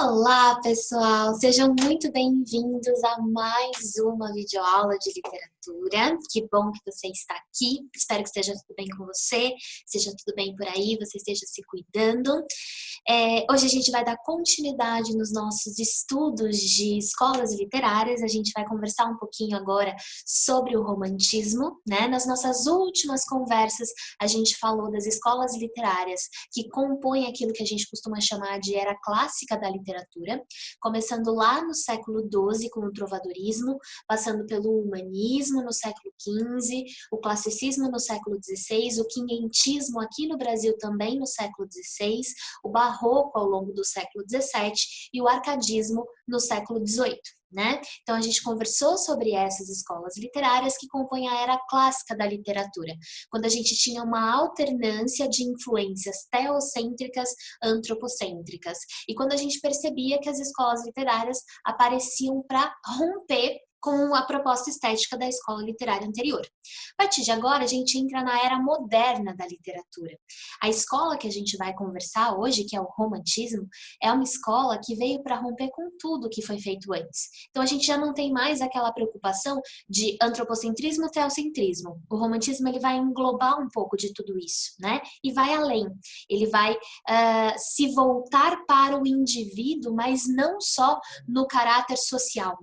Olá, pessoal! Sejam muito bem-vindos a mais uma videoaula de literatura. Que bom que você está aqui. Espero que esteja tudo bem com você, seja tudo bem por aí, você esteja se cuidando. Hoje a gente vai dar continuidade nos nossos estudos de escolas literárias. A gente vai conversar um pouquinho agora sobre o romantismo, né? Nas nossas últimas conversas, a gente falou das escolas literárias que compõem aquilo que a gente costuma chamar de era clássica da literatura, começando lá no século XII com o trovadorismo, passando pelo humanismo no século XV, o classicismo no século XVI, o quinhentismo aqui no Brasil também no século XVI, o barroco ao longo do século XVII e o arcadismo no século XVIII. Né? Então a gente conversou sobre essas escolas literárias que compõem a era clássica da literatura, quando a gente tinha uma alternância de influências teocêntricas, antropocêntricas, e quando a gente percebia que as escolas literárias apareciam para romper com a proposta estética da escola literária anterior. A partir de agora, a gente entra na era moderna da literatura. A escola que a gente vai conversar hoje, que é o romantismo, é uma escola que veio para romper com tudo que foi feito antes. Então, a gente já não tem mais aquela preocupação de antropocentrismo e teocentrismo. O romantismo ele vai englobar um pouco de tudo isso, né? E vai além. Ele vai se voltar para o indivíduo, mas não só no caráter social,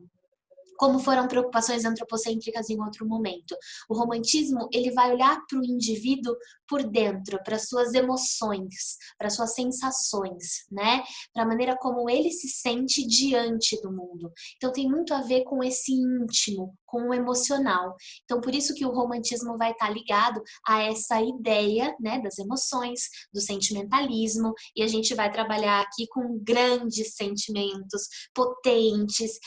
como foram preocupações antropocêntricas em outro momento. O romantismo, ele vai olhar para o indivíduo por dentro, para suas emoções, para suas sensações, né? Para a maneira como ele se sente diante do mundo. Então tem muito a ver com esse íntimo, com o emocional. Então por isso que o romantismo vai estar ligado a essa ideia, né, das emoções, do sentimentalismo, e a gente vai trabalhar aqui com grandes sentimentos, potentes,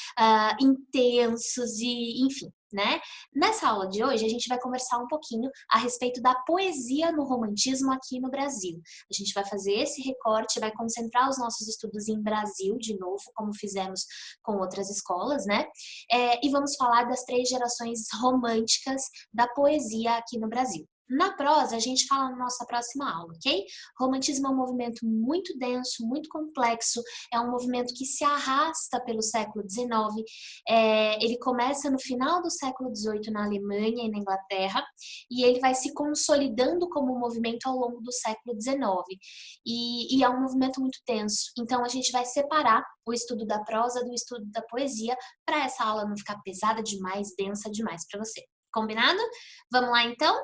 intensos e enfim, né? Nessa aula de hoje a gente vai conversar um pouquinho a respeito da poesia no romantismo aqui no Brasil. A gente vai fazer esse recorte, vai concentrar os nossos estudos em Brasil de novo, como fizemos com outras escolas, né? E vamos falar das 3 gerações românticas da poesia aqui no Brasil. Na prosa, a gente fala na nossa próxima aula, ok? Romantismo é um movimento muito denso, muito complexo, é um movimento que se arrasta pelo século XIX, ele começa no final do século XVIII na Alemanha e na Inglaterra, e ele vai se consolidando como um movimento ao longo do século XIX, e é um movimento muito denso. Então a gente vai separar o estudo da prosa do estudo da poesia, para essa aula não ficar pesada demais, densa demais para você. Combinado? Vamos lá então?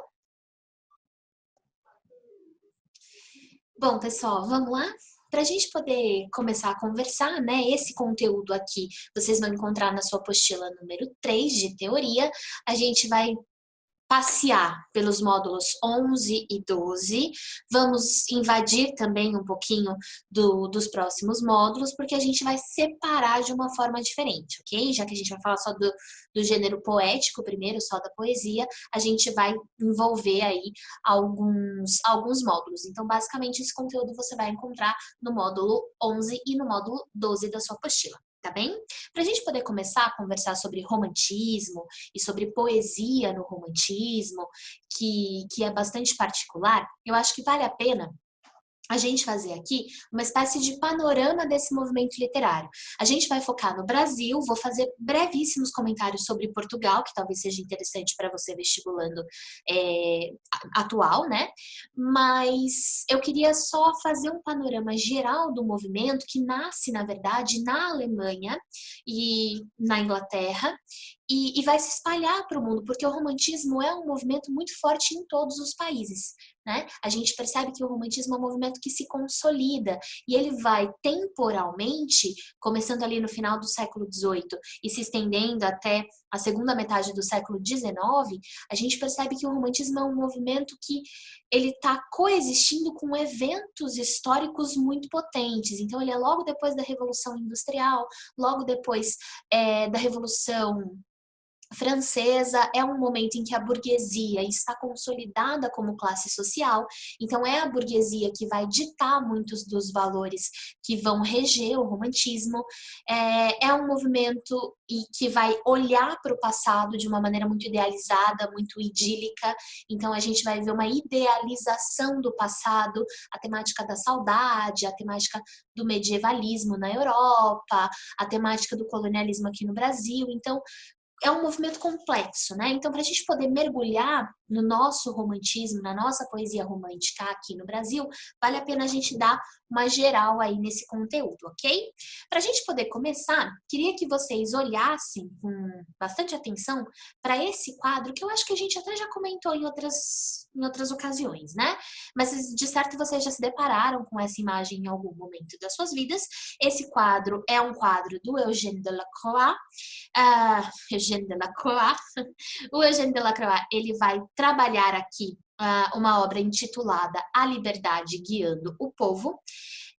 Bom, pessoal, vamos lá? Para a gente poder começar a conversar, né? Esse conteúdo aqui vocês vão encontrar na sua apostila número 3 de teoria. A gente vai passear pelos módulos 11 e 12, vamos invadir também um pouquinho dos próximos módulos, porque a gente vai separar de uma forma diferente, ok? Já que a gente vai falar só do gênero poético primeiro, só da poesia, a gente vai envolver aí alguns módulos. Então, basicamente, esse conteúdo você vai encontrar no módulo 11 e no módulo 12 da sua apostila. Tá bem? Para a gente poder começar a conversar sobre romantismo e sobre poesia no romantismo, que é bastante particular, eu acho que vale a pena a gente fazer aqui uma espécie de panorama desse movimento literário. A gente vai focar no Brasil, vou fazer brevíssimos comentários sobre Portugal, que talvez seja interessante para você vestibulando atual, né? Mas eu queria só fazer um panorama geral do movimento que nasce, na verdade, na Alemanha e na Inglaterra, e vai se espalhar para o mundo, porque o romantismo é um movimento muito forte em todos os países, né? A gente percebe que o romantismo é um movimento que se consolida e ele vai temporalmente, começando ali no final do século XVIII e se estendendo até a segunda metade do século XIX, a gente percebe que o romantismo é um movimento que ele está coexistindo com eventos históricos muito potentes. Então ele é logo depois da Revolução Industrial, logo depois da Revolução francesa é um momento em que a burguesia está consolidada como classe social, então é a burguesia que vai ditar muitos dos valores que vão reger o romantismo. É um movimento que vai olhar para o passado de uma maneira muito idealizada, muito idílica, então a gente vai ver uma idealização do passado, a temática da saudade, a temática do medievalismo na Europa, a temática do colonialismo aqui no Brasil, então é um movimento complexo, né? Então, para a gente poder mergulhar no nosso romantismo, na nossa poesia romântica aqui no Brasil, vale a pena a gente dar uma geral aí nesse conteúdo, ok? Para a gente poder começar, queria que vocês olhassem com bastante atenção para esse quadro, que eu acho que a gente até já comentou em outras ocasiões, né? Mas de certo vocês já se depararam com essa imagem em algum momento das suas vidas. Esse quadro é um quadro do Eugène Delacroix. Eugène Delacroix. O Eugène Delacroix, ele vai trabalhar aqui uma obra intitulada A Liberdade Guiando o Povo.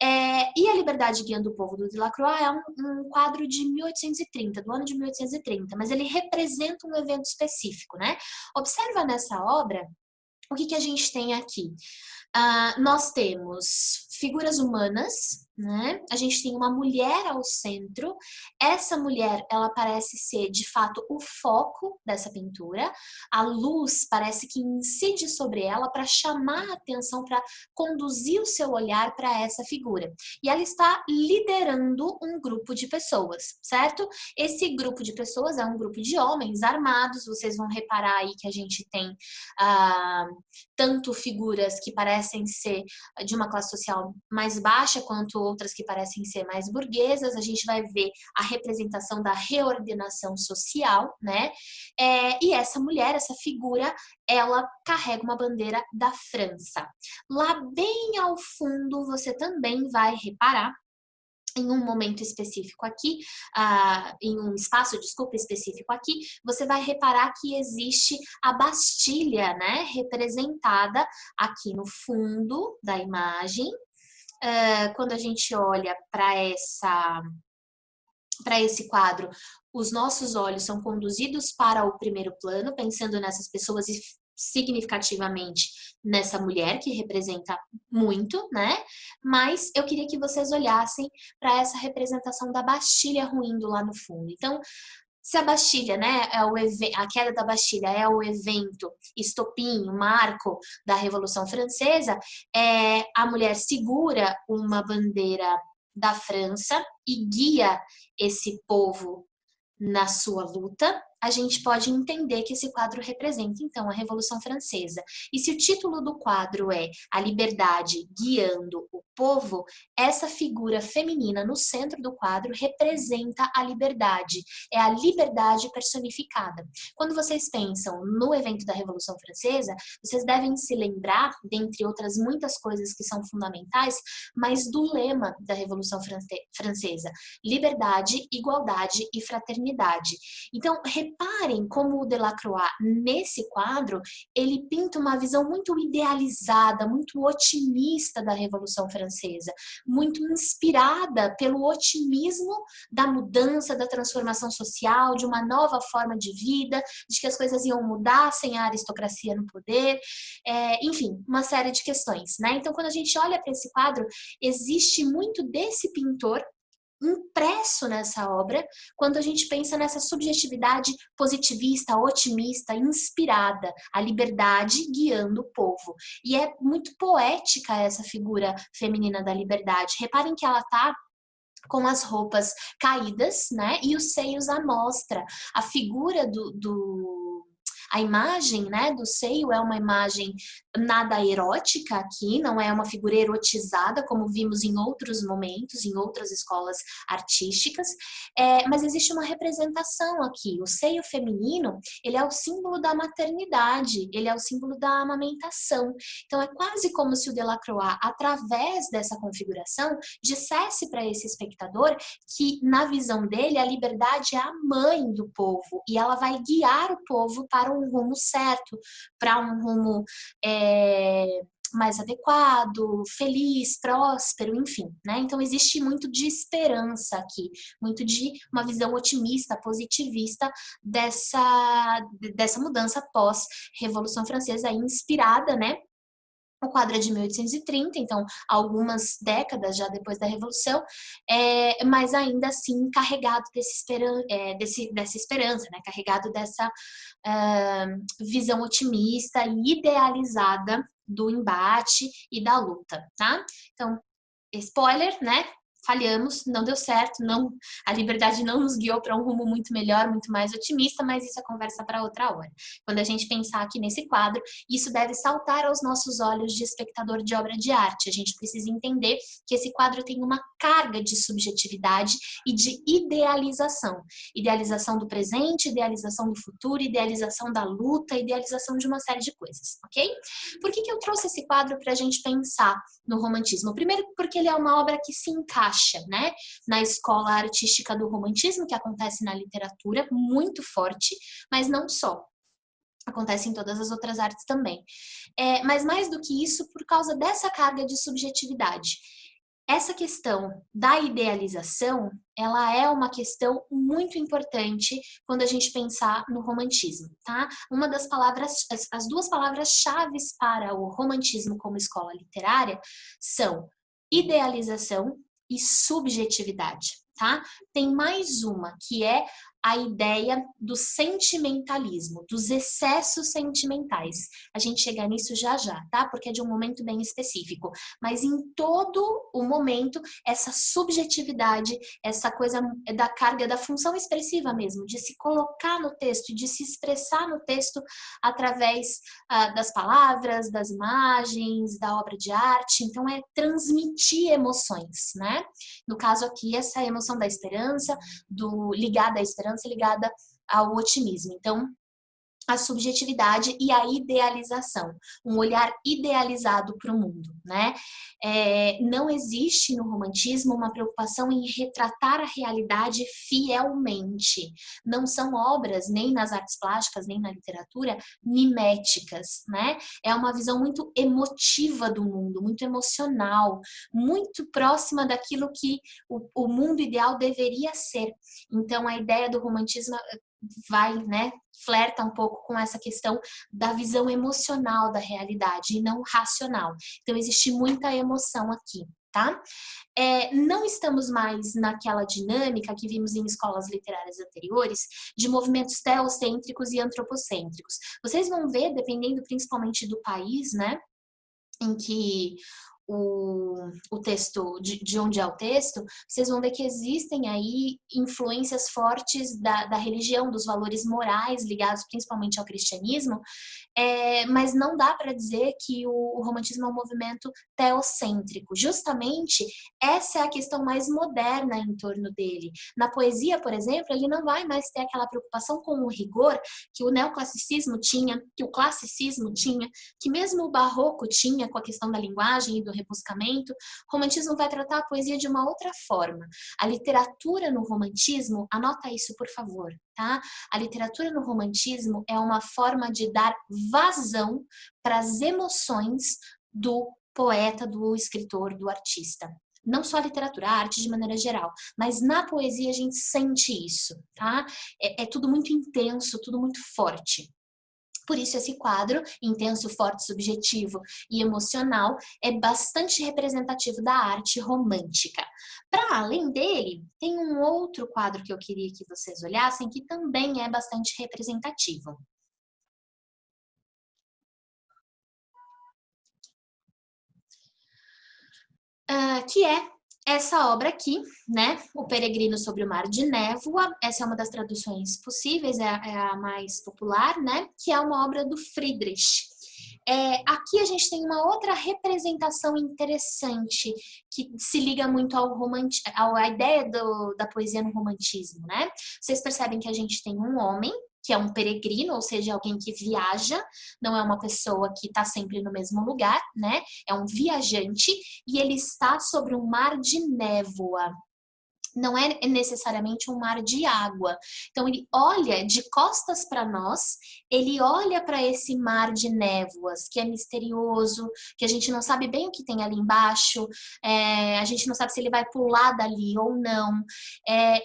E A Liberdade Guiando o Povo do Delacroix é um quadro de 1830, do ano de 1830, mas ele representa um evento específico, né? Observa nessa obra o que a gente tem aqui. Nós temos figuras humanas, né? A gente tem uma mulher ao centro. Essa mulher, ela parece ser, de fato, o foco dessa pintura. A luz parece que incide sobre ela para chamar a atenção, para conduzir o seu olhar para essa figura. E ela está liderando um grupo de pessoas, certo? Esse grupo de pessoas é um grupo de homens armados. Vocês vão reparar aí que a gente tem tanto figuras que parecem ser de uma classe social mais baixa, quanto outras que parecem ser mais burguesas. A gente vai ver a representação da reordenação social, né? E essa mulher, essa figura, ela carrega uma bandeira da França. Lá bem ao fundo, você também vai reparar em um momento específico aqui, em um espaço, desculpa, específico aqui, você vai reparar que existe a Bastilha, né, representada aqui no fundo da imagem. Quando a gente olha para esse quadro, os nossos olhos são conduzidos para o primeiro plano, pensando nessas pessoas e significativamente nessa mulher que representa muito, né? Mas eu queria que vocês olhassem para essa representação da Bastilha ruindo lá no fundo. Então, se a Bastilha, né, a queda da Bastilha é o evento estopim, o marco da Revolução Francesa, a mulher segura uma bandeira da França e guia esse povo na sua luta. A gente pode entender que esse quadro representa, então, a Revolução Francesa. E se o título do quadro é A Liberdade Guiando o Povo, essa figura feminina no centro do quadro representa a liberdade. É a liberdade personificada. Quando vocês pensam no evento da Revolução Francesa, vocês devem se lembrar, dentre outras muitas coisas que são fundamentais, mas do lema da Revolução Francesa: liberdade, igualdade e fraternidade. Então, reparem como o Delacroix, nesse quadro, ele pinta uma visão muito idealizada, muito otimista da Revolução Francesa, muito inspirada pelo otimismo da mudança, da transformação social, de uma nova forma de vida, de que as coisas iam mudar sem a aristocracia no poder, enfim, uma série de questões, né? Então, quando a gente olha para esse quadro, existe muito desse pintor impresso nessa obra, quando a gente pensa nessa subjetividade positivista, otimista, inspirada, a liberdade guiando o povo. E é muito poética essa figura feminina da liberdade. Reparem que ela tá com as roupas caídas, né, e os seios à mostra. A figura a imagem, né, do seio é uma imagem nada erótica aqui, não é uma figura erotizada, como vimos em outros momentos, em outras escolas artísticas, mas existe uma representação aqui. O seio feminino, ele é o símbolo da maternidade, ele é o símbolo da amamentação. Então, é quase como se o Delacroix, através dessa configuração, dissesse para esse espectador que, na visão dele, a liberdade é a mãe do povo, e ela vai guiar o povo para um rumo certo, para um rumo mais adequado, feliz, próspero, enfim, né? Então existe muito de esperança aqui, muito de uma visão otimista, positivista dessa mudança pós-Revolução Francesa, inspirada, né? O quadro é de 1830, então algumas décadas já depois da Revolução, mas ainda assim carregado dessa esperança, né? Carregado dessa visão otimista e idealizada do embate e da luta, tá? Então, spoiler, né? Falhamos, não deu certo, não, a liberdade não nos guiou para um rumo muito melhor, muito mais otimista, mas isso é conversa para outra hora. Quando a gente pensar aqui nesse quadro, isso deve saltar aos nossos olhos de espectador de obra de arte. A gente precisa entender que esse quadro tem uma carga de subjetividade e de idealização. Idealização do presente, idealização do futuro, idealização da luta, idealização de uma série de coisas, ok? Por que eu trouxe esse quadro para a gente pensar no romantismo? Primeiro, porque ele é uma obra que se encaixa, né, na escola artística do romantismo, que acontece na literatura, muito forte, mas não só. Acontece em todas as outras artes também. Mas mais do que isso, por causa dessa carga de subjetividade. Essa questão da idealização, ela é uma questão muito importante quando a gente pensar no romantismo, tá? Uma das palavras, as duas palavras-chaves para o romantismo como escola literária são idealização e subjetividade, tá? Tem mais uma, que é a ideia do sentimentalismo, dos excessos sentimentais. A gente chega nisso já já, tá? Porque é de um momento bem específico. Mas em todo o momento, essa subjetividade, essa coisa da carga, da função expressiva mesmo, de se colocar no texto, de se expressar no texto através das palavras, das imagens, da obra de arte. Então, é transmitir emoções, né? No caso aqui, essa emoção da esperança, ligada à esperança, ligada ao otimismo. Então, a subjetividade e a idealização, um olhar idealizado para o mundo, né? Não existe no romantismo uma preocupação em retratar a realidade fielmente. Não são obras, nem nas artes plásticas, nem na literatura, miméticas, né? É uma visão muito emotiva do mundo, muito emocional, muito próxima daquilo que o mundo ideal deveria ser. Então, a ideia do romantismo vai, né, flerta um pouco com essa questão da visão emocional da realidade e não racional. Então, existe muita emoção aqui, tá? Não estamos mais naquela dinâmica que vimos em escolas literárias anteriores de movimentos teocêntricos e antropocêntricos. Vocês vão ver, dependendo principalmente do país, né, em que o texto, de onde é o texto, vocês vão ver que existem aí influências fortes da religião, dos valores morais ligados principalmente ao cristianismo, mas não dá para dizer que o romantismo é um movimento teocêntrico. Justamente, essa é a questão mais moderna em torno dele. Na poesia, por exemplo, ele não vai mais ter aquela preocupação com o rigor que o neoclassicismo tinha, que o classicismo tinha, que mesmo o barroco tinha com a questão da linguagem e do rebuscamento. O romantismo vai tratar a poesia de uma outra forma. A literatura no romantismo, anota isso, por favor, tá? A literatura no romantismo é uma forma de dar vazão para as emoções do poeta, do escritor, do artista. Não só a literatura, a arte de maneira geral, mas na poesia a gente sente isso, tá? É tudo muito intenso, tudo muito forte. Por isso, esse quadro, intenso, forte, subjetivo e emocional, é bastante representativo da arte romântica. Para além dele, tem um outro quadro que eu queria que vocês olhassem, que também é bastante representativo. Que é essa obra aqui, né? O Peregrino sobre o Mar de Névoa. Essa é uma das traduções possíveis, é a mais popular, né? Que é uma obra do Friedrich. Aqui a gente tem uma outra representação interessante que se liga muito à ideia da poesia no romantismo, né? Vocês percebem que a gente tem um homem que é um peregrino, ou seja, alguém que viaja, não é uma pessoa que está sempre no mesmo lugar, né? É um viajante e ele está sobre um mar de névoa. não é necessariamente um mar de água. Então, ele olha de costas para nós, ele olha para esse mar de névoas, que é misterioso, que a gente não sabe bem o que tem ali embaixo, a gente não sabe se ele vai pular dali ou não.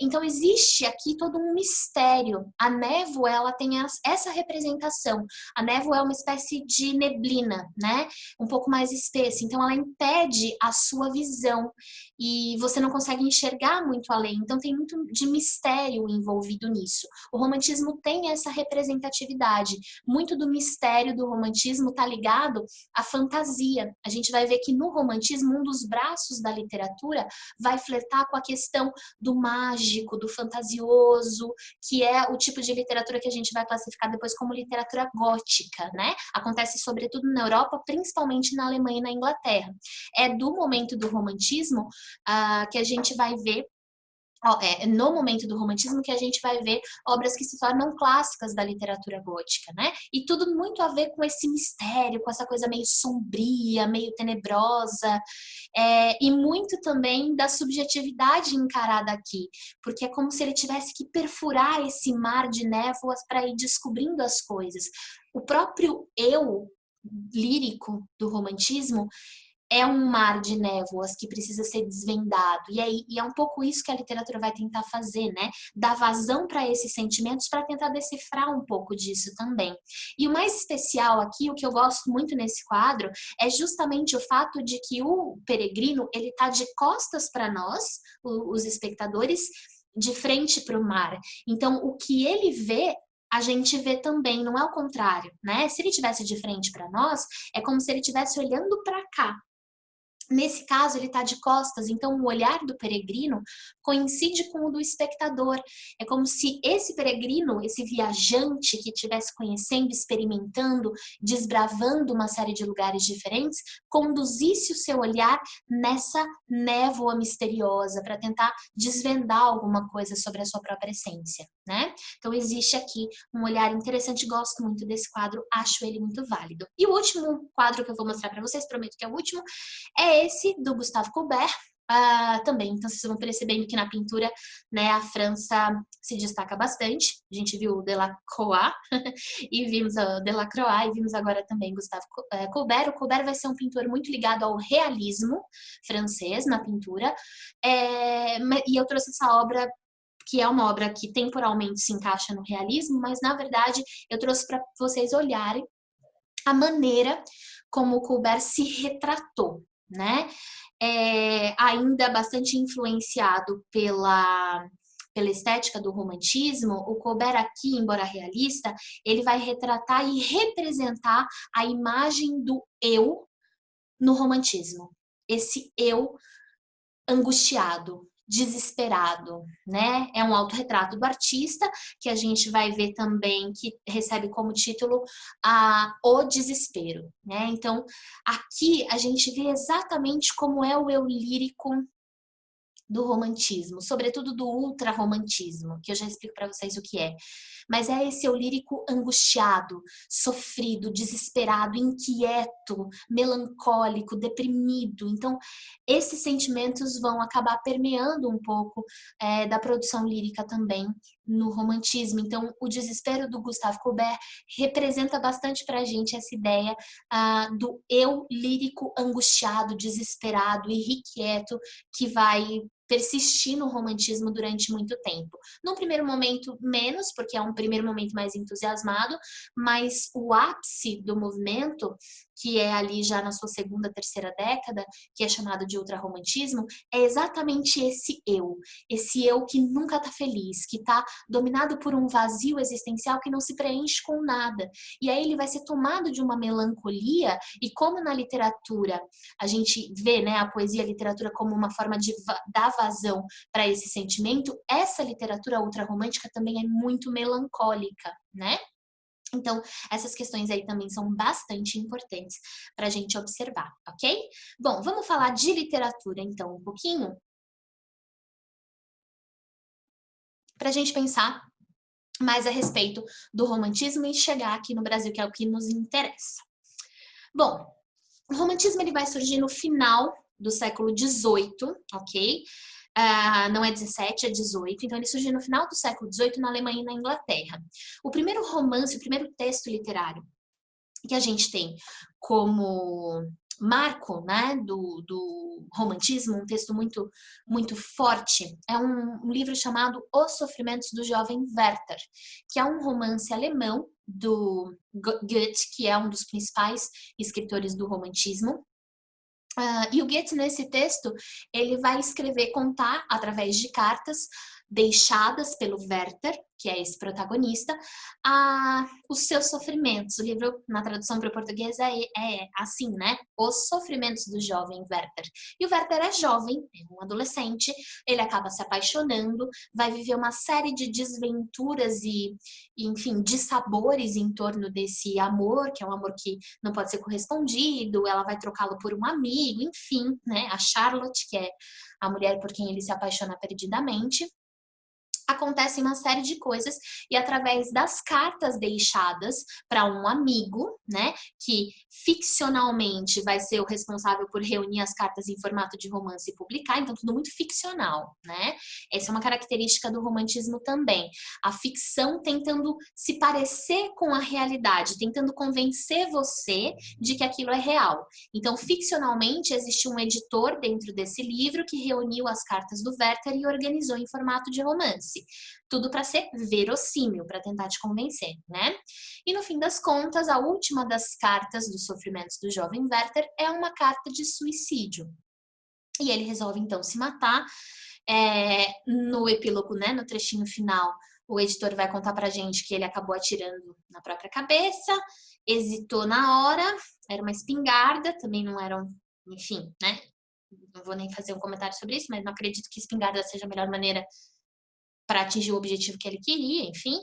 Então, existe aqui todo um mistério. A névoa, ela tem essa representação. A névoa é uma espécie de neblina, né? Um pouco mais espessa. Então, ela impede a sua visão e você não consegue enxergar muito além. Então tem muito de mistério envolvido nisso. O romantismo tem essa representatividade. Muito do mistério do romantismo está ligado à fantasia. A gente vai ver que no romantismo um dos braços da literatura vai flertar com a questão do mágico, do fantasioso, que é o tipo de literatura que a gente vai classificar depois como literatura gótica, né? Acontece sobretudo na Europa, principalmente na Alemanha e na Inglaterra. É do momento do romantismo que a gente vai ver, no momento do romantismo, que a gente vai ver obras que se tornam clássicas da literatura gótica, né? E tudo muito a ver com esse mistério, com essa coisa meio sombria, meio tenebrosa, e muito também da subjetividade encarada aqui, porque é como se ele tivesse que perfurar esse mar de névoas para ir descobrindo as coisas. O próprio eu lírico do romantismo é um mar de névoas que precisa ser desvendado. E é um pouco isso que a literatura vai tentar fazer, né? Dar vazão para esses sentimentos para tentar decifrar um pouco disso também. E o mais especial aqui, o que eu gosto muito nesse quadro, é justamente o fato de que o peregrino, ele tá de costas para nós, os espectadores, de frente para o mar. Então, o que ele vê, a gente vê também, não é o contrário, né? Se ele tivesse de frente para nós, é como se ele estivesse olhando para cá. Nesse caso, ele está de costas, então o olhar do peregrino coincide com o do espectador. É como se esse peregrino, esse viajante que estivesse conhecendo, experimentando, desbravando uma série de lugares diferentes, conduzisse o seu olhar nessa névoa misteriosa para tentar desvendar alguma coisa sobre a sua própria essência, né? Então existe aqui um olhar interessante, gosto muito desse quadro, acho ele muito válido. E o último quadro que eu vou mostrar para vocês, prometo que é o último, é esse do Gustave Courbet, também. Então vocês vão percebendo que na pintura, né, a França se destaca bastante. A gente viu o Delacroix e vimos o Delacroix e vimos agora também Gustave Courbet. O Courbet vai ser um pintor muito ligado ao realismo francês na pintura. E eu trouxe essa obra, que é uma obra que temporalmente se encaixa no realismo, mas na verdade eu trouxe para vocês olharem a maneira como o Courbet se retratou, né? Ainda bastante influenciado pela estética do romantismo, o Courbet aqui, embora realista, ele vai retratar e representar a imagem do eu no romantismo. Esse eu angustiado, desesperado, né? É um autorretrato do artista, que a gente vai ver também que recebe como título O Desespero, né? Então, aqui a gente vê exatamente como é o eu lírico do romantismo, sobretudo do ultrarromantismo, que eu já explico para vocês o que é. Mas é esse eu lírico angustiado, sofrido, desesperado, inquieto, melancólico, deprimido. Então, esses sentimentos vão acabar permeando um pouco da produção lírica também no romantismo. Então, o desespero do Gustave Courbet representa bastante para a gente essa ideia do eu lírico angustiado, desesperado, irrequieto, que vai persistir no romantismo durante muito tempo. Num primeiro momento, menos, porque é um primeiro momento mais entusiasmado, mas o ápice do movimento, que é ali já na sua segunda, terceira década, que é chamado de ultrarromantismo, é exatamente esse eu que nunca está feliz, que está dominado por um vazio existencial que não se preenche com nada. E aí ele vai ser tomado de uma melancolia, e como na literatura a gente vê, né, a poesia e a literatura como uma forma de dar vazão para esse sentimento, essa literatura ultrarromântica também é muito melancólica, né? Então, essas questões aí também são bastante importantes para a gente observar, ok? Bom, vamos falar de literatura, então, um pouquinho? Para a gente pensar mais a respeito do romantismo e chegar aqui no Brasil, que é o que nos interessa. Bom, o romantismo ele vai surgir no final do século XVIII, ok? Não é 17, é 18. Então, ele surgiu no final do século XVIII na Alemanha e na Inglaterra. O primeiro romance, o primeiro texto literário que a gente tem como marco, né, do romantismo, um texto muito, muito forte, é um livro chamado Os Sofrimentos do Jovem Werther, que é um romance alemão do Goethe, que é um dos principais escritores do romantismo. E o Goethe, nesse texto, ele vai escrever, contar, através de cartas deixadas pelo Werther, que é esse protagonista, os seus sofrimentos. O livro, na tradução para o português, é assim, né? Os Sofrimentos do Jovem Werther. E o Werther é jovem, é um adolescente, ele acaba se apaixonando, vai viver uma série de desventuras e enfim, dissabores em torno desse amor, que é um amor que não pode ser correspondido, ela vai trocá-lo por um amigo, enfim, né? A Charlotte, que é a mulher por quem ele se apaixona perdidamente. Acontecem uma série de coisas e através das cartas deixadas para um amigo, né, que ficcionalmente vai ser o responsável por reunir as cartas em formato de romance e publicar, então tudo muito ficcional, né? Essa é uma característica do romantismo também. A ficção tentando se parecer com a realidade, tentando convencer você de que aquilo é real. Então, ficcionalmente, existe um editor dentro desse livro que reuniu as cartas do Werther e organizou em formato de romance. Tudo para ser verossímil, para tentar te convencer, né? E no fim das contas, a última das cartas dos sofrimentos do jovem Werther é uma carta de suicídio. E ele resolve então se matar. No epílogo, né, no trechinho final, o editor vai contar pra gente que ele acabou atirando na própria cabeça, hesitou na hora, era uma espingarda, também não era enfim, né? Não vou nem fazer um comentário sobre isso, mas não acredito que espingarda seja a melhor maneira para atingir o objetivo que ele queria, enfim.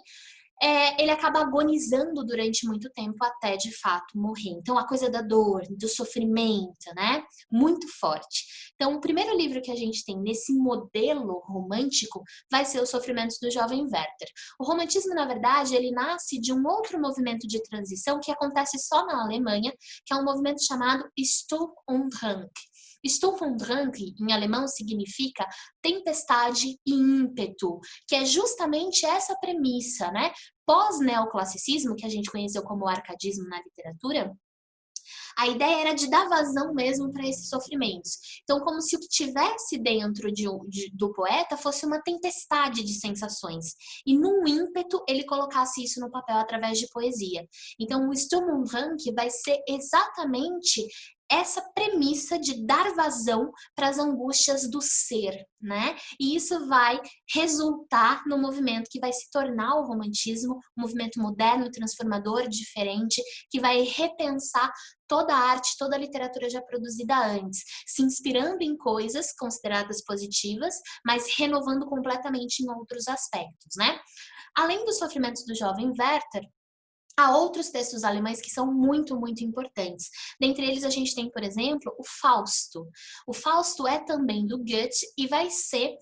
Ele acaba agonizando durante muito tempo até de fato morrer. Então, a coisa da dor, do sofrimento, né? Muito forte. Então, o primeiro livro que a gente tem nesse modelo romântico vai ser Os Sofrimentos do Jovem Werther. O romantismo, na verdade, ele nasce de um outro movimento de transição que acontece só na Alemanha, que é um movimento chamado Sturm und Drang. Sturm und Drang, em alemão, significa tempestade e ímpeto, que é justamente essa premissa, né? Pós-neoclassicismo, que a gente conheceu como arcadismo na literatura, a ideia era de dar vazão mesmo para esses sofrimentos. Então, como se o que tivesse dentro do poeta fosse uma tempestade de sensações. E num ímpeto, ele colocasse isso no papel através de poesia. Então, o Sturm und Drang vai ser exatamente essa premissa de dar vazão para as angústias do ser, né? E isso vai resultar no movimento que vai se tornar o romantismo, um movimento moderno, transformador, diferente, que vai repensar toda a arte, toda a literatura já produzida antes, se inspirando em coisas consideradas positivas, mas renovando completamente em outros aspectos, né? Além dos sofrimentos do jovem Werther, há outros textos alemães que são muito, muito importantes. Dentre eles, a gente tem, por exemplo, o Fausto. O Fausto é também do Goethe e vai ser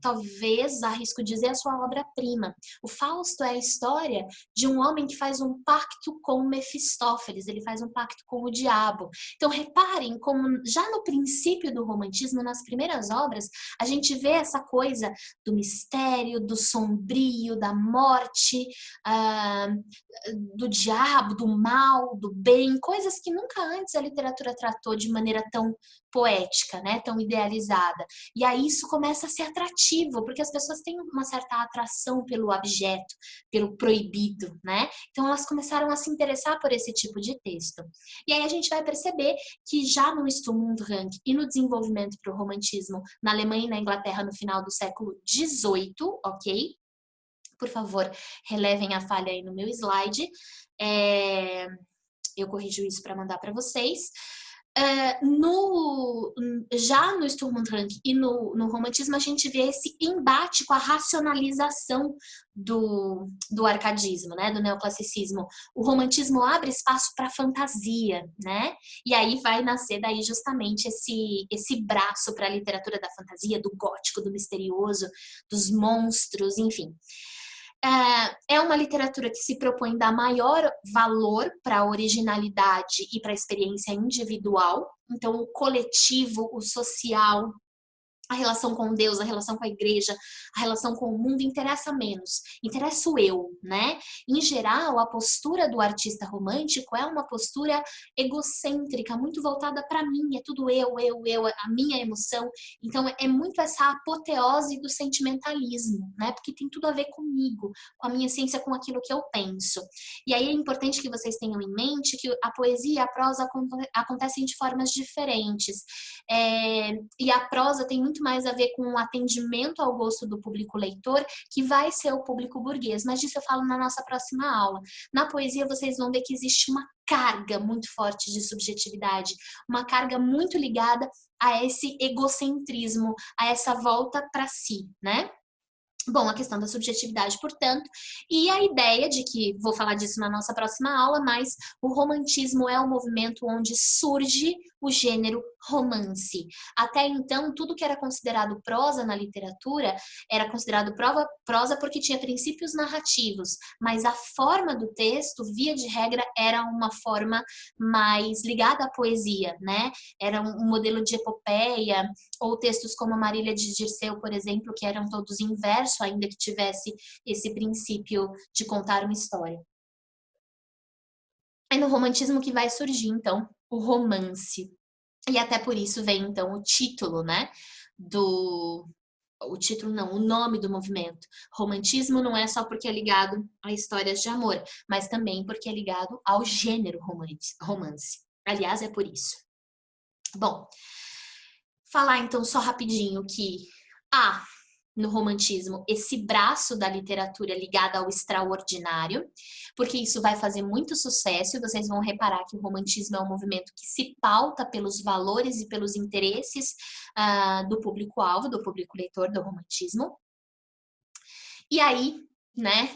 talvez, arrisco dizer, a sua obra-prima. O Fausto é a história de um homem que faz um pacto com Mefistófeles, ele faz um pacto com o diabo. Então, reparem como já no princípio do romantismo, nas primeiras obras, a gente vê essa coisa do mistério, do sombrio, da morte, do diabo, do mal, do bem, coisas que nunca antes a literatura tratou de maneira tão poética, né, tão idealizada. E aí isso começa a ser atrativo, porque as pessoas têm uma certa atração pelo abjeto, pelo proibido, né? Então elas começaram a se interessar por esse tipo de texto. E aí a gente vai perceber que já no Sturm und Drang e no desenvolvimento para o romantismo na Alemanha e na Inglaterra no final do século XVIII, ok? Por favor, relevem a falha aí no meu slide. Eu corrijo isso para mandar para vocês. Já no Sturm und Drang e no romantismo, a gente vê esse embate com a racionalização do arcadismo, né, do neoclassicismo. O romantismo abre espaço para a fantasia, né? E aí vai nascer daí justamente esse braço para a literatura da fantasia, do gótico, do misterioso, dos monstros, enfim. É uma literatura que se propõe dar maior valor para a originalidade e para a experiência individual. Então, o coletivo, o social, a relação com Deus, a relação com a igreja, a relação com o mundo interessa menos. Interessa o eu, né? Em geral, a postura do artista romântico é uma postura egocêntrica, muito voltada para mim. É tudo eu, a minha emoção. Então, é muito essa apoteose do sentimentalismo, né? Porque tem tudo a ver comigo, com a minha essência, com aquilo que eu penso. E aí é importante que vocês tenham em mente que a poesia e a prosa acontecem de formas diferentes. E a prosa tem muito mais a ver com o atendimento ao gosto do público leitor, que vai ser o público burguês, mas disso eu falo na nossa próxima aula. Na poesia vocês vão ver que existe uma carga muito forte de subjetividade, uma carga muito ligada a esse egocentrismo, a essa volta para si, né? Bom, a questão da subjetividade, portanto, e a ideia de que, vou falar disso na nossa próxima aula, mas o romantismo é um movimento onde surge o gênero romance. Até então, tudo que era considerado prosa na literatura era considerado prosa porque tinha princípios narrativos, mas a forma do texto, via de regra, era uma forma mais ligada à poesia, né? Era um modelo de epopeia, ou textos como a Marília de Dirceu, por exemplo, que eram todos em verso, ainda que tivesse esse princípio de contar uma história. É no romantismo que vai surgir, então, o romance. E até por isso vem, então, o título, né? O título não, o nome do movimento. Romantismo não é só porque é ligado a histórias de amor, mas também porque é ligado ao gênero romance. Aliás, é por isso. Bom, falar então só rapidinho que há no romantismo esse braço da literatura ligado ao extraordinário, porque isso vai fazer muito sucesso e vocês vão reparar que o romantismo é um movimento que se pauta pelos valores e pelos interesses do público-alvo, do público leitor do romantismo. E aí, né,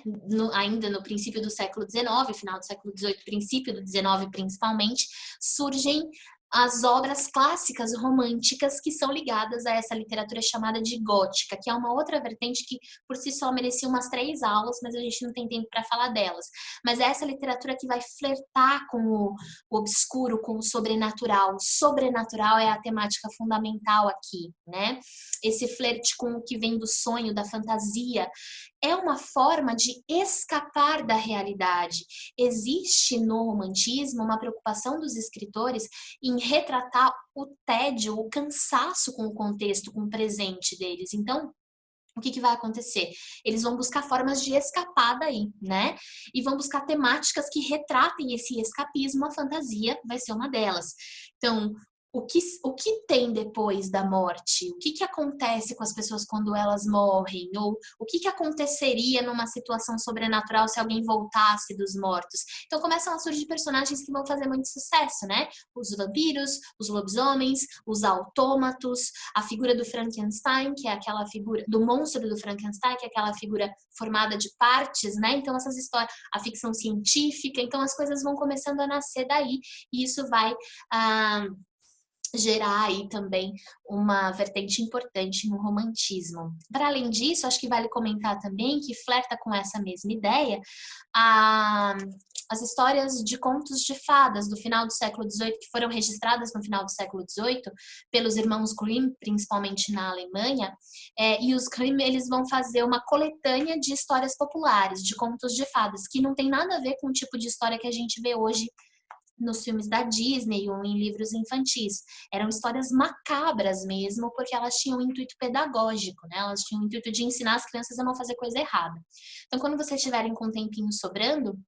ainda no princípio do século XIX, final do século XVIII, princípio do XIX principalmente, surgem as obras clássicas românticas que são ligadas a essa literatura chamada de gótica, que é uma outra vertente que por si só merecia umas 3 aulas, mas a gente não tem tempo para falar delas. Mas é essa literatura que vai flertar com o obscuro, com o sobrenatural. O sobrenatural é a temática fundamental aqui, né? Esse flerte com o que vem do sonho, da fantasia, é uma forma de escapar da realidade. Existe no romantismo uma preocupação dos escritores em retratar o tédio, o cansaço com o contexto, com o presente deles. Então, o que vai acontecer? Eles vão buscar formas de escapar daí, né? E vão buscar temáticas que retratem esse escapismo, a fantasia vai ser uma delas. Então, o que tem depois da morte? O que acontece com as pessoas quando elas morrem? Ou o que aconteceria numa situação sobrenatural se alguém voltasse dos mortos? Então começam a surgir personagens que vão fazer muito sucesso, né? Os vampiros, os lobisomens, os autômatos, a figura do Frankenstein, que é aquela figura do monstro do Frankenstein, que é aquela figura formada de partes, né? Então essas histórias, a ficção científica, então as coisas vão começando a nascer daí, e isso vai gerar aí também uma vertente importante no romantismo. Para além disso, acho que vale comentar também que flerta com essa mesma ideia as histórias de contos de fadas do final do século XVIII, que foram registradas no final do século XVIII pelos irmãos Grimm, principalmente na Alemanha, e os Grimm, eles vão fazer uma coletânea de histórias populares, de contos de fadas, que não tem nada a ver com o tipo de história que a gente vê hoje nos filmes da Disney ou em livros infantis. Eram histórias macabras mesmo, porque elas tinham um intuito pedagógico, né? Elas tinham o intuito de ensinar as crianças a não fazer coisa errada. Então, quando vocês tiverem com um tempinho sobrando,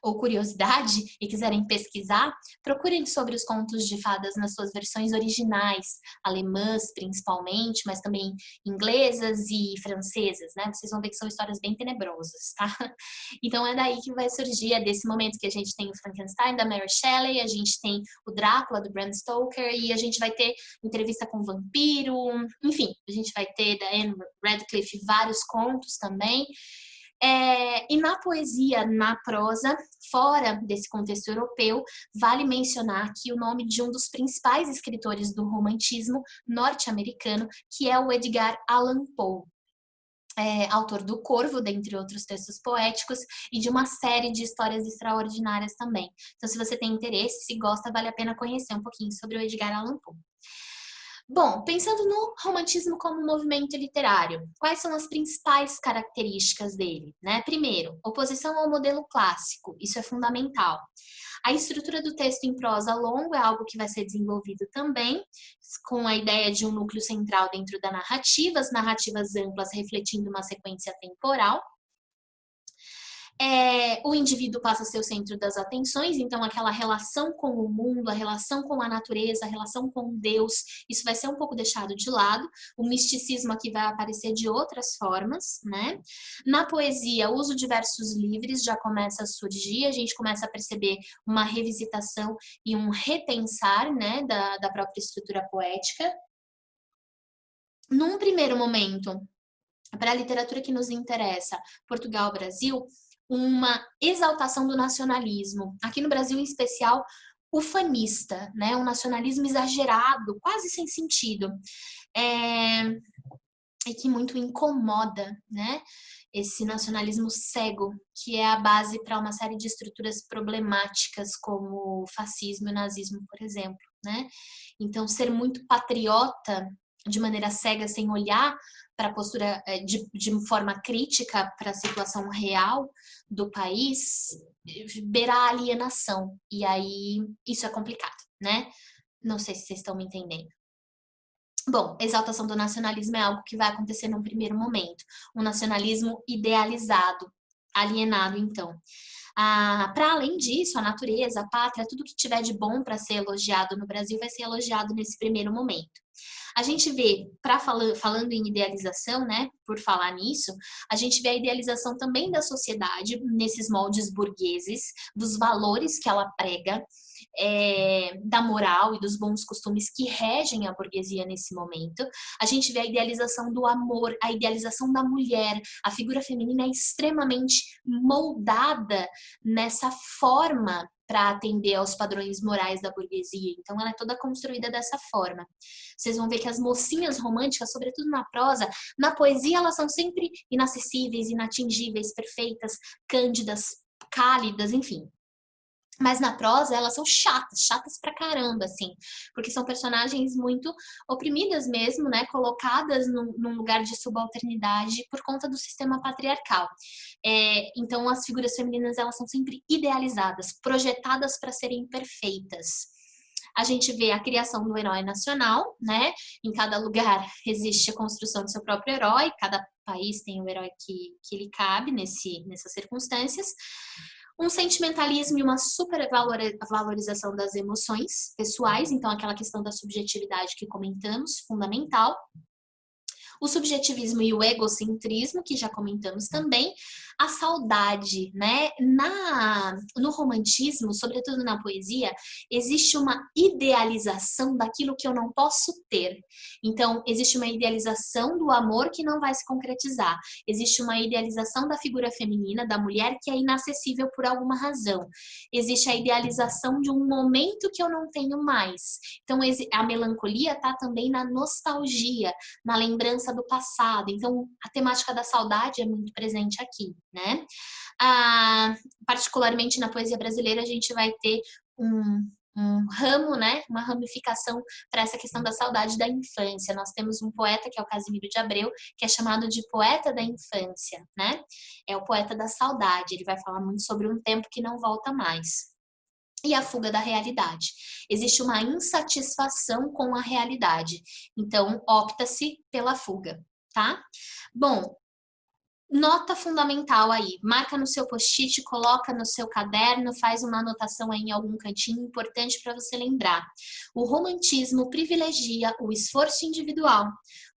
ou curiosidade e quiserem pesquisar, procurem sobre os contos de fadas nas suas versões originais, alemãs principalmente, mas também inglesas e francesas, né? Vocês vão ver que são histórias bem tenebrosas, tá? Então é daí que vai surgir, é desse momento que a gente tem o Frankenstein da Mary Shelley, a gente tem o Drácula do Bram Stoker e a gente vai ter entrevista com o vampiro, enfim, a gente vai ter da Anne Radcliffe vários contos também. E na poesia, na prosa, fora desse contexto europeu, vale mencionar aqui o nome de um dos principais escritores do romantismo norte-americano, que é o Edgar Allan Poe. autor do Corvo, dentre outros textos poéticos, e de uma série de histórias extraordinárias também. Então, se você tem interesse, se gosta, vale a pena conhecer um pouquinho sobre o Edgar Allan Poe. Bom, pensando no romantismo como movimento literário, quais são as principais características dele, né? Primeiro, oposição ao modelo clássico, isso é fundamental. A estrutura do texto em prosa longo é algo que vai ser desenvolvido também, com a ideia de um núcleo central dentro da narrativa, as narrativas amplas refletindo uma sequência temporal. O indivíduo passa a ser o centro das atenções, então aquela relação com o mundo, a relação com a natureza, a relação com Deus, isso vai ser um pouco deixado de lado. O misticismo aqui vai aparecer de outras formas, né? Na poesia, o uso de versos livres já começa a surgir, a gente começa a perceber uma revisitação e um repensar, né, da própria estrutura poética. Num primeiro momento, para a literatura que nos interessa, Portugal, Brasil, uma exaltação do nacionalismo. Aqui no Brasil, em especial, ufanista, né? Um nacionalismo exagerado, quase sem sentido. E que muito incomoda, né? Esse nacionalismo cego, que é a base para uma série de estruturas problemáticas, como o fascismo e o nazismo, por exemplo, né? Então, ser muito patriota de maneira cega, sem olhar para a postura de forma crítica para a situação real do país, beira a alienação. E aí, isso é complicado, né? Não sei se vocês estão me entendendo. Bom, exaltação do nacionalismo é algo que vai acontecer num primeiro momento. Um nacionalismo idealizado, alienado, então. Para além disso, a natureza, a pátria, tudo que tiver de bom para ser elogiado no Brasil vai ser elogiado nesse primeiro momento. A gente vê, falando em idealização, né, por falar nisso, a gente vê a idealização também da sociedade, nesses moldes burgueses, dos valores que ela prega, da moral e dos bons costumes que regem a burguesia nesse momento. A gente vê a idealização do amor, a idealização da mulher, a figura feminina é extremamente moldada nessa forma para atender aos padrões morais da burguesia. Então, ela é toda construída dessa forma. Vocês vão ver que as mocinhas românticas, sobretudo na prosa, na poesia, elas são sempre inacessíveis, inatingíveis, perfeitas, cândidas, cálidas, enfim. Mas na prosa, elas são chatas pra caramba, assim. Porque são personagens muito oprimidas mesmo, né? Colocadas num lugar de subalternidade por conta do sistema patriarcal. Então, as figuras femininas, elas são sempre idealizadas, projetadas para serem perfeitas. A gente vê a criação do herói nacional, né? Em cada lugar existe a construção do seu próprio herói, cada país tem o herói que lhe cabe nessas circunstâncias. Um sentimentalismo e uma supervalorização das emoções pessoais, então aquela questão da subjetividade que comentamos, fundamental. O subjetivismo e o egocentrismo, que já comentamos também. A saudade, né? No romantismo, sobretudo na poesia, existe uma idealização daquilo que eu não posso ter. Então, existe uma idealização do amor que não vai se concretizar. Existe uma idealização da figura feminina, da mulher, que é inacessível por alguma razão. Existe a idealização de um momento que eu não tenho mais. Então, a melancolia está também na nostalgia, na lembrança do passado. Então, a temática da saudade é muito presente aqui, né? Particularmente na poesia brasileira, a gente vai ter um ramo, né? Uma ramificação para essa questão da saudade da infância. Nós temos um poeta, que é o Casimiro de Abreu, que é chamado de poeta da infância, né? É o poeta da saudade. Ele vai falar muito sobre um tempo que não volta mais. E a fuga da realidade. Existe uma insatisfação com a realidade. Então, opta-se pela fuga, tá? Bom, nota fundamental aí. Marca no seu post-it, coloca no seu caderno, faz uma anotação aí em algum cantinho importante para você lembrar. O romantismo privilegia o esforço individual,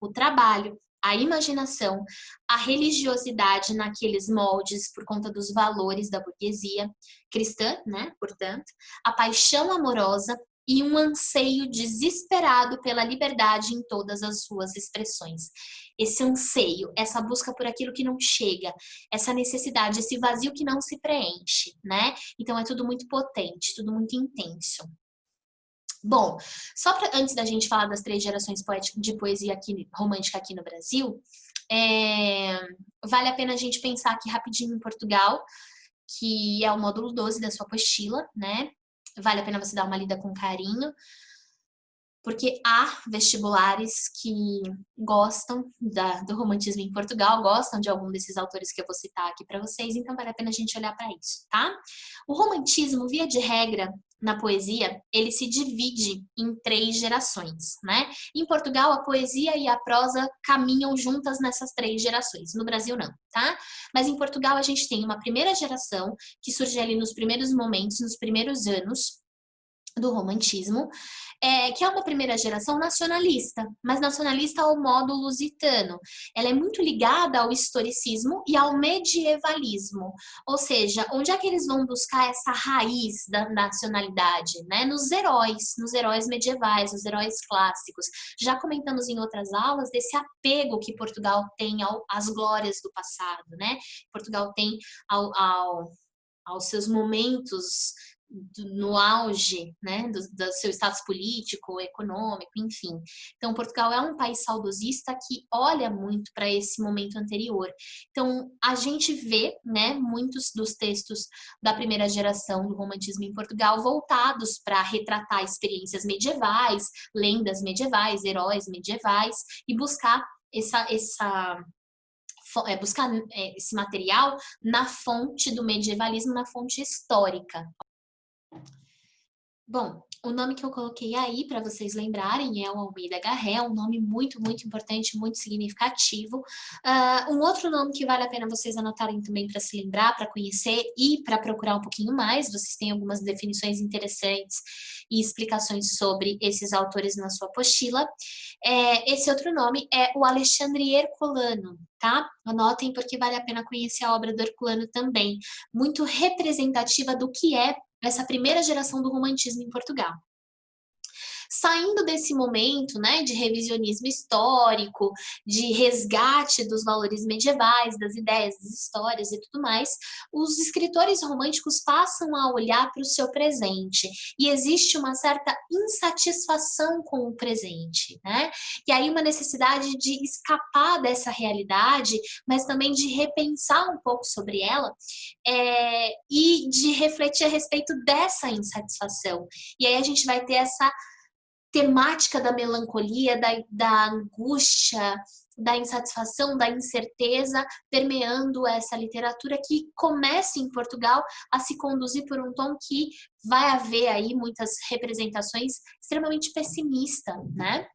o trabalho, a imaginação, a religiosidade naqueles moldes por conta dos valores da burguesia cristã, né? Portanto, a paixão amorosa e um anseio desesperado pela liberdade em todas as suas expressões. Esse anseio, essa busca por aquilo que não chega, essa necessidade, esse vazio que não se preenche, né? Então é tudo muito potente, tudo muito intenso. Bom, só antes da gente falar das 3 gerações de poesia romântica aqui no Brasil, Vale a pena a gente pensar aqui rapidinho em Portugal, que é o módulo 12 da sua apostila, né? Vale a pena você dar uma lida com carinho, porque há vestibulares que gostam do romantismo em Portugal, gostam de algum desses autores que eu vou citar aqui para vocês, então vale a pena a gente olhar para isso, tá? O romantismo, via de regra, na poesia, ele se divide em 3 gerações, né? Em Portugal, a poesia e a prosa caminham juntas nessas 3 gerações. No Brasil, não, tá? Mas em Portugal, a gente tem uma primeira geração que surge ali nos primeiros momentos, nos primeiros anos do romantismo, que é uma primeira geração nacionalista, mas nacionalista ao modo lusitano. Ela é muito ligada ao historicismo e ao medievalismo, ou seja, onde é que eles vão buscar essa raiz da nacionalidade, né? Nos heróis medievais, nos heróis clássicos. Já comentamos em outras aulas desse apego que Portugal tem às glórias do passado, né? Portugal tem aos seus momentos no auge, né, do seu status político, econômico, enfim. Então, Portugal é um país saudosista que olha muito para esse momento anterior. Então, a gente vê, né, muitos dos textos da primeira geração do romantismo em Portugal voltados para retratar experiências medievais, lendas medievais, heróis medievais e buscar buscar esse material na fonte do medievalismo, na fonte histórica. Bom, o nome que eu coloquei aí para vocês lembrarem é o Almeida Garré, um nome muito, muito importante, muito significativo. Um outro nome que vale a pena vocês anotarem também para se lembrar, para conhecer e para procurar um pouquinho mais, vocês têm algumas definições interessantes e explicações sobre esses autores na sua apostila. Esse outro nome é o Alexandre Herculano, tá? Anotem porque vale a pena conhecer a obra do Herculano também, muito representativa do que é essa primeira geração do romantismo em Portugal. Saindo desse momento, né, de revisionismo histórico, de resgate dos valores medievais, das ideias, das histórias e tudo mais, os escritores românticos passam a olhar para o seu presente e existe uma certa insatisfação com o presente, né? E aí uma necessidade de escapar dessa realidade, mas também de repensar um pouco sobre ela e de refletir a respeito dessa insatisfação. E aí a gente vai ter essa temática da melancolia, da angústia, da insatisfação, da incerteza, permeando essa literatura que começa em Portugal a se conduzir por um tom que vai haver aí muitas representações extremamente pessimistas, né?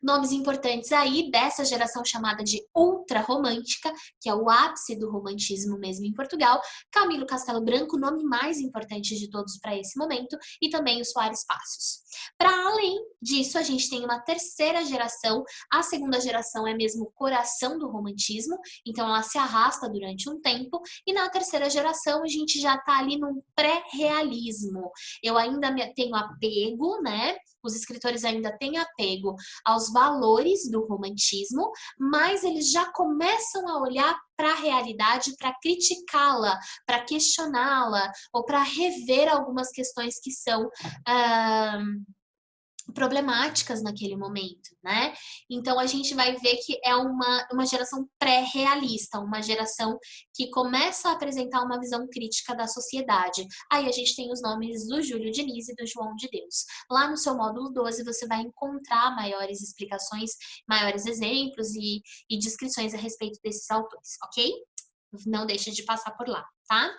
Nomes importantes aí dessa geração chamada de ultra-romântica, que é o ápice do romantismo mesmo em Portugal, Camilo Castelo Branco, nome mais importante de todos para esse momento, e também o Soares Passos. Para além disso, a gente tem uma terceira geração, a segunda geração é mesmo o coração do romantismo, então ela se arrasta durante um tempo, e na terceira geração a gente já está ali num pré-realismo. Eu ainda tenho apego, né? Os escritores ainda têm apego aos valores do romantismo, mas eles já começam a olhar para a realidade, para criticá-la, para questioná-la, ou para rever algumas questões que são problemáticas naquele momento, né? Então a gente vai ver que é uma geração pré-realista, uma geração que começa a apresentar uma visão crítica da sociedade. Aí a gente tem os nomes do Júlio Diniz e do João de Deus. Lá no seu módulo 12 você vai encontrar maiores explicações, maiores exemplos e descrições a respeito desses autores, ok? Não deixe de passar por lá, tá?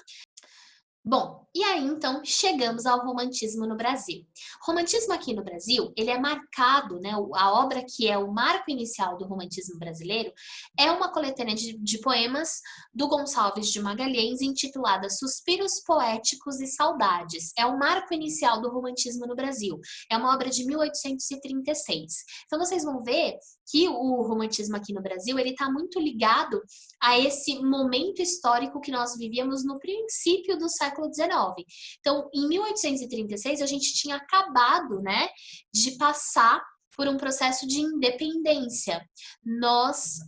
Bom, e aí então chegamos ao romantismo no Brasil. O romantismo aqui no Brasil, ele é marcado, né, a obra que é o marco inicial do romantismo brasileiro é uma coletânea de poemas do Gonçalves de Magalhães intitulada Suspiros Poéticos e Saudades. É o marco inicial do romantismo no Brasil. É uma obra de 1836. Então vocês vão ver que o romantismo aqui no Brasil, ele está muito ligado a esse momento histórico que nós vivíamos no princípio do século XIX. Então, em 1836, a gente tinha acabado, né, de passar por um processo de independência. Nós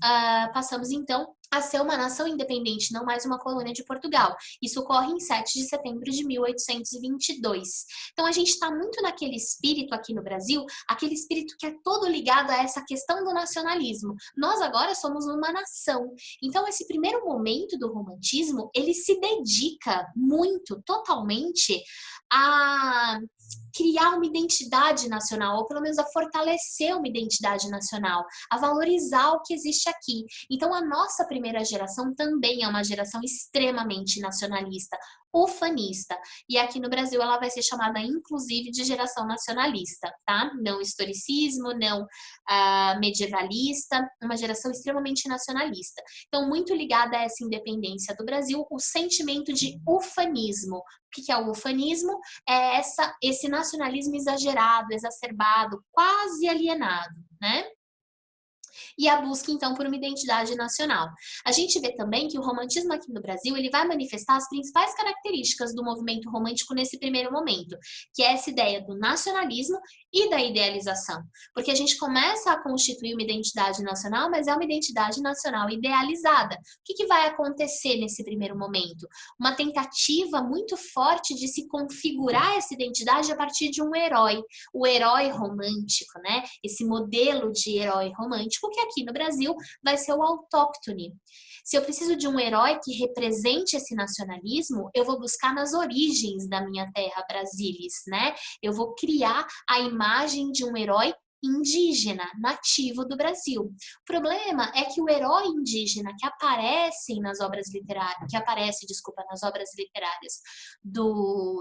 passamos, então, a ser uma nação independente, não mais uma colônia de Portugal. Isso ocorre em 7 de setembro de 1822. Então, a gente está muito naquele espírito aqui no Brasil, aquele espírito que é todo ligado a essa questão do nacionalismo. Nós agora somos uma nação. Então, esse primeiro momento do romantismo, ele se dedica muito, totalmente, a criar uma identidade nacional, ou pelo menos a fortalecer uma identidade nacional, a valorizar o que existe aqui. Então, a nossa primeira geração também é uma geração extremamente nacionalista, ufanista. E aqui no Brasil ela vai ser chamada, inclusive, de geração nacionalista, tá? Não historicismo, não medievalista, uma geração extremamente nacionalista. Então, muito ligada a essa independência do Brasil, o sentimento de ufanismo. O que é o ufanismo? É esse nacionalismo exagerado, exacerbado, quase alienado, né? E a busca, então, por uma identidade nacional. A gente vê também que o romantismo aqui no Brasil, ele vai manifestar as principais características do movimento romântico nesse primeiro momento, que é essa ideia do nacionalismo e da idealização. Porque a gente começa a constituir uma identidade nacional, mas é uma identidade nacional idealizada. O que vai acontecer nesse primeiro momento? Uma tentativa muito forte de se configurar essa identidade a partir de um herói, o herói romântico, né? Esse modelo de herói romântico que aqui no Brasil vai ser o autóctone. Se eu preciso de um herói que represente esse nacionalismo, eu vou buscar nas origens da minha terra, Brasilis, né? Eu vou criar a imagem de um herói indígena, nativo do Brasil. O problema é que o herói indígena que aparece nas obras literárias, nas obras literárias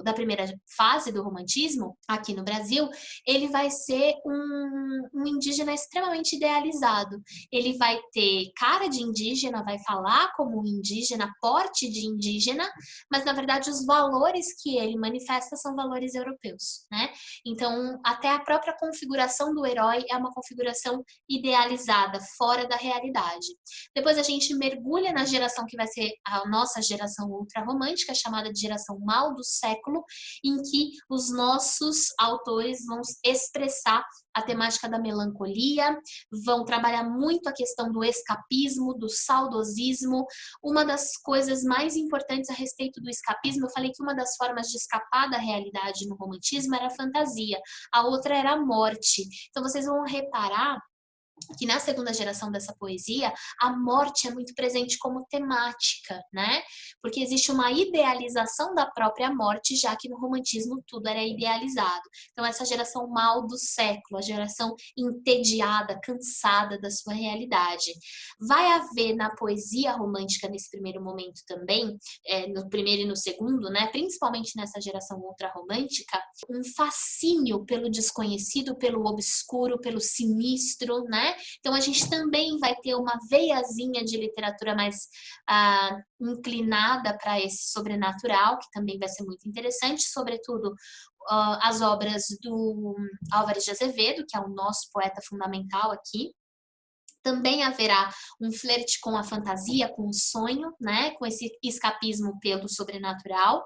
da primeira fase do romantismo, aqui no Brasil, ele vai ser um indígena extremamente idealizado. Ele vai ter cara de indígena, vai falar como um indígena, porte de indígena, mas na verdade os valores que ele manifesta são valores europeus, né? Então, até a própria configuração do herói é uma configuração idealizada, fora da realidade. Depois a gente mergulha na geração que vai ser a nossa geração ultrarromântica, chamada de geração mal do século, em que os nossos autores vão expressar a temática da melancolia, vão trabalhar muito a questão do escapismo, do saudosismo. Uma das coisas mais importantes a respeito do escapismo, eu falei que uma das formas de escapar da realidade no romantismo era a fantasia, a outra era a morte. Então vocês vão reparar que na segunda geração dessa poesia, a morte é muito presente como temática, né? Porque existe uma idealização da própria morte, já que no romantismo tudo era idealizado. Então, essa geração mal do século, a geração entediada, cansada da sua realidade. Vai haver na poesia romântica, nesse primeiro momento também, no primeiro e no segundo, né? Principalmente nessa geração ultrarromântica, um fascínio pelo desconhecido, pelo obscuro, pelo sinistro, né? Então, a gente também vai ter uma veiazinha de literatura mais inclinada para esse sobrenatural, que também vai ser muito interessante, sobretudo as obras do Álvares de Azevedo, que é o nosso poeta fundamental aqui. Também haverá um flerte com a fantasia, com o sonho, né? Com esse escapismo pelo sobrenatural.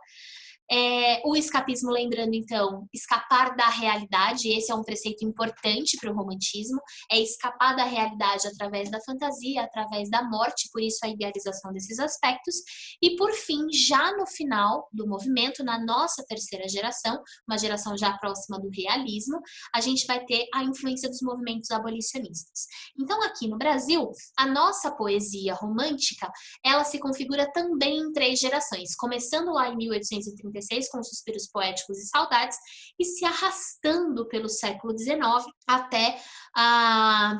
O escapismo, lembrando, então, escapar da realidade, esse é um preceito importante para o romantismo, é escapar da realidade através da fantasia, através da morte, por isso a idealização desses aspectos. E, por fim, já no final do movimento, na nossa terceira geração, uma geração já próxima do realismo, a gente vai ter a influência dos movimentos abolicionistas. Então, aqui no Brasil, a nossa poesia romântica, ela se configura também em 3 gerações, começando lá em 1836, com Suspiros Poéticos e Saudades, e se arrastando pelo século XIX até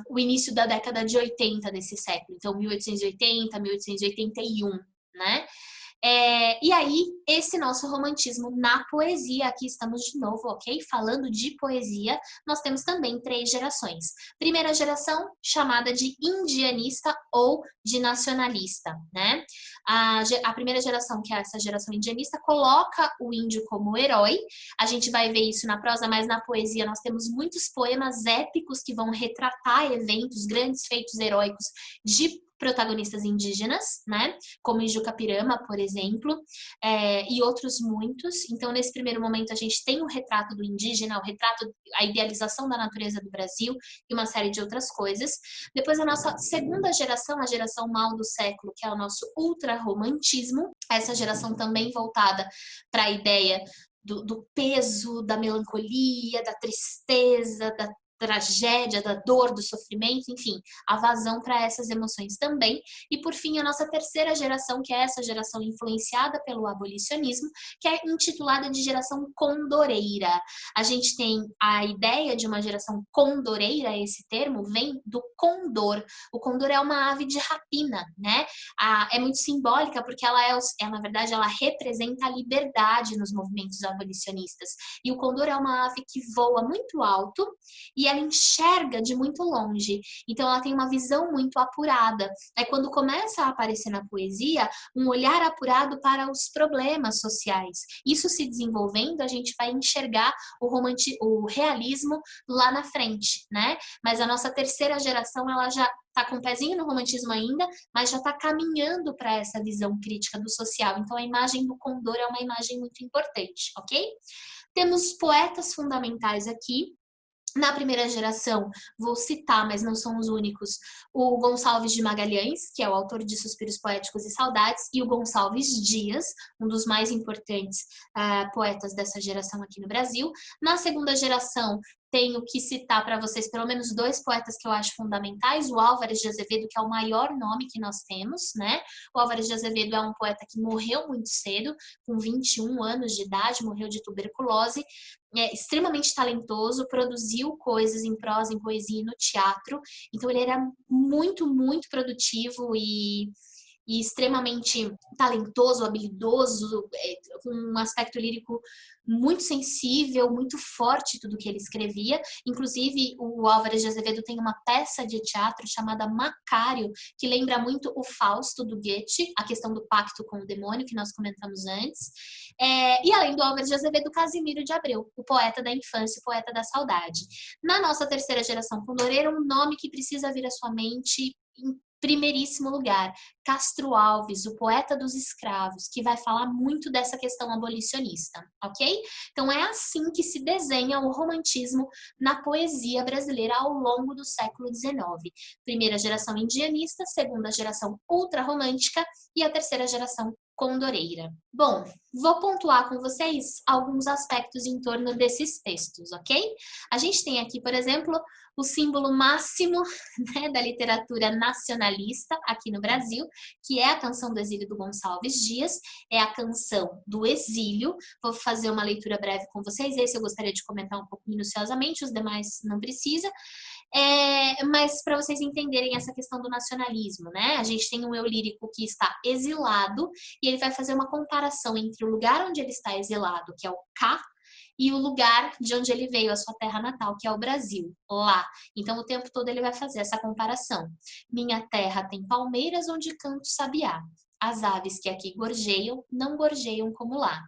o início da década de 80 desse século, então 1880, 1881, né? E aí, esse nosso romantismo na poesia, aqui estamos de novo, ok? Falando de poesia, nós temos também 3 gerações. Primeira geração, chamada de indianista ou de nacionalista, né? A primeira geração, que é essa geração indianista, coloca o índio como herói. A gente vai ver isso na prosa, mas na poesia nós temos muitos poemas épicos que vão retratar eventos, grandes feitos heróicos de protagonistas indígenas, né? Como Ijuca Pirama, por exemplo, e outros muitos. Então, nesse primeiro momento, a gente tem o retrato do indígena, o retrato, a idealização da natureza do Brasil e uma série de outras coisas. Depois, a nossa segunda geração, a geração mal do século, que é o nosso ultrarromantismo, essa geração também voltada para a ideia do peso, da melancolia, da tristeza, da tragédia, da dor, do sofrimento, enfim, a vazão para essas emoções também. E por fim, a nossa terceira geração, que é essa geração influenciada pelo abolicionismo, que é intitulada de geração condoreira. A gente tem a ideia de uma geração condoreira, esse termo vem do condor. O condor é uma ave de rapina, né? É muito simbólica porque na verdade, ela representa a liberdade nos movimentos abolicionistas. E o condor é uma ave que voa muito alto e ela enxerga de muito longe, então ela tem uma visão muito apurada. É quando começa a aparecer na poesia um olhar apurado para os problemas sociais. Isso se desenvolvendo, a gente vai enxergar o realismo lá na frente, né? Mas a nossa terceira geração, ela já está com o pezinho no romantismo ainda, mas já está caminhando para essa visão crítica do social. Então a imagem do condor é uma imagem muito importante, ok? Temos poetas fundamentais aqui. Na primeira geração, vou citar, mas não são os únicos, o Gonçalves de Magalhães, que é o autor de Suspiros Poéticos e Saudades, e o Gonçalves Dias, um dos mais importantes poetas dessa geração aqui no Brasil. Na segunda geração, tenho que citar para vocês pelo menos 2 poetas que eu acho fundamentais, o Álvares de Azevedo, que é o maior nome que nós temos, né? O Álvares de Azevedo é um poeta que morreu muito cedo, com 21 anos de idade, morreu de tuberculose, é extremamente talentoso, produziu coisas em prosa, em poesia e no teatro, então ele era muito, muito produtivo e extremamente talentoso, habilidoso, com um aspecto lírico muito sensível, muito forte tudo que ele escrevia. Inclusive, o Álvares de Azevedo tem uma peça de teatro chamada Macário, que lembra muito o Fausto do Goethe, a questão do pacto com o demônio, que nós comentamos antes. E além do Álvares de Azevedo, Casimiro de Abreu, o poeta da infância, o poeta da saudade. Na nossa terceira geração condoreira, um nome que precisa vir à sua mente em primeiríssimo lugar, Castro Alves, o poeta dos escravos, que vai falar muito dessa questão abolicionista, ok? Então é assim que se desenha o romantismo na poesia brasileira ao longo do século XIX. Primeira geração indianista, segunda geração ultrarromântica e a terceira geração condoreira. Bom, vou pontuar com vocês alguns aspectos em torno desses textos, ok? A gente tem aqui, por exemplo, o símbolo máximo, né, da literatura nacionalista aqui no Brasil, que é a Canção do Exílio do Gonçalves Dias, é a canção do exílio. Vou fazer uma leitura breve com vocês, esse eu gostaria de comentar um pouco minuciosamente, os demais não precisa. Mas para vocês entenderem essa questão do nacionalismo, né? A gente tem um eu lírico que está exilado e ele vai fazer uma comparação entre o lugar onde ele está exilado, que é o cá, e o lugar de onde ele veio, a sua terra natal, que é o Brasil, lá. Então, o tempo todo ele vai fazer essa comparação. Minha terra tem palmeiras onde canto sabiá. As aves que aqui gorjeiam, não gorjeiam como lá.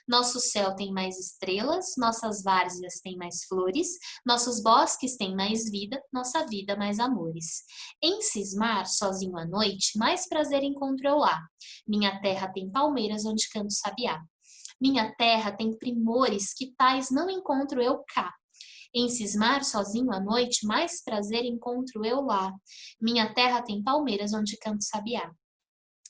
Nosso céu tem mais estrelas, nossas várzeas têm mais flores, nossos bosques têm mais vida, nossa vida mais amores. Em cismar, sozinho à noite, mais prazer encontro eu lá. Minha terra tem palmeiras onde canto sabiá. Minha terra tem primores que tais não encontro eu cá. Em cismar sozinho à noite, mais prazer encontro eu lá. Minha terra tem palmeiras onde canto sabiá.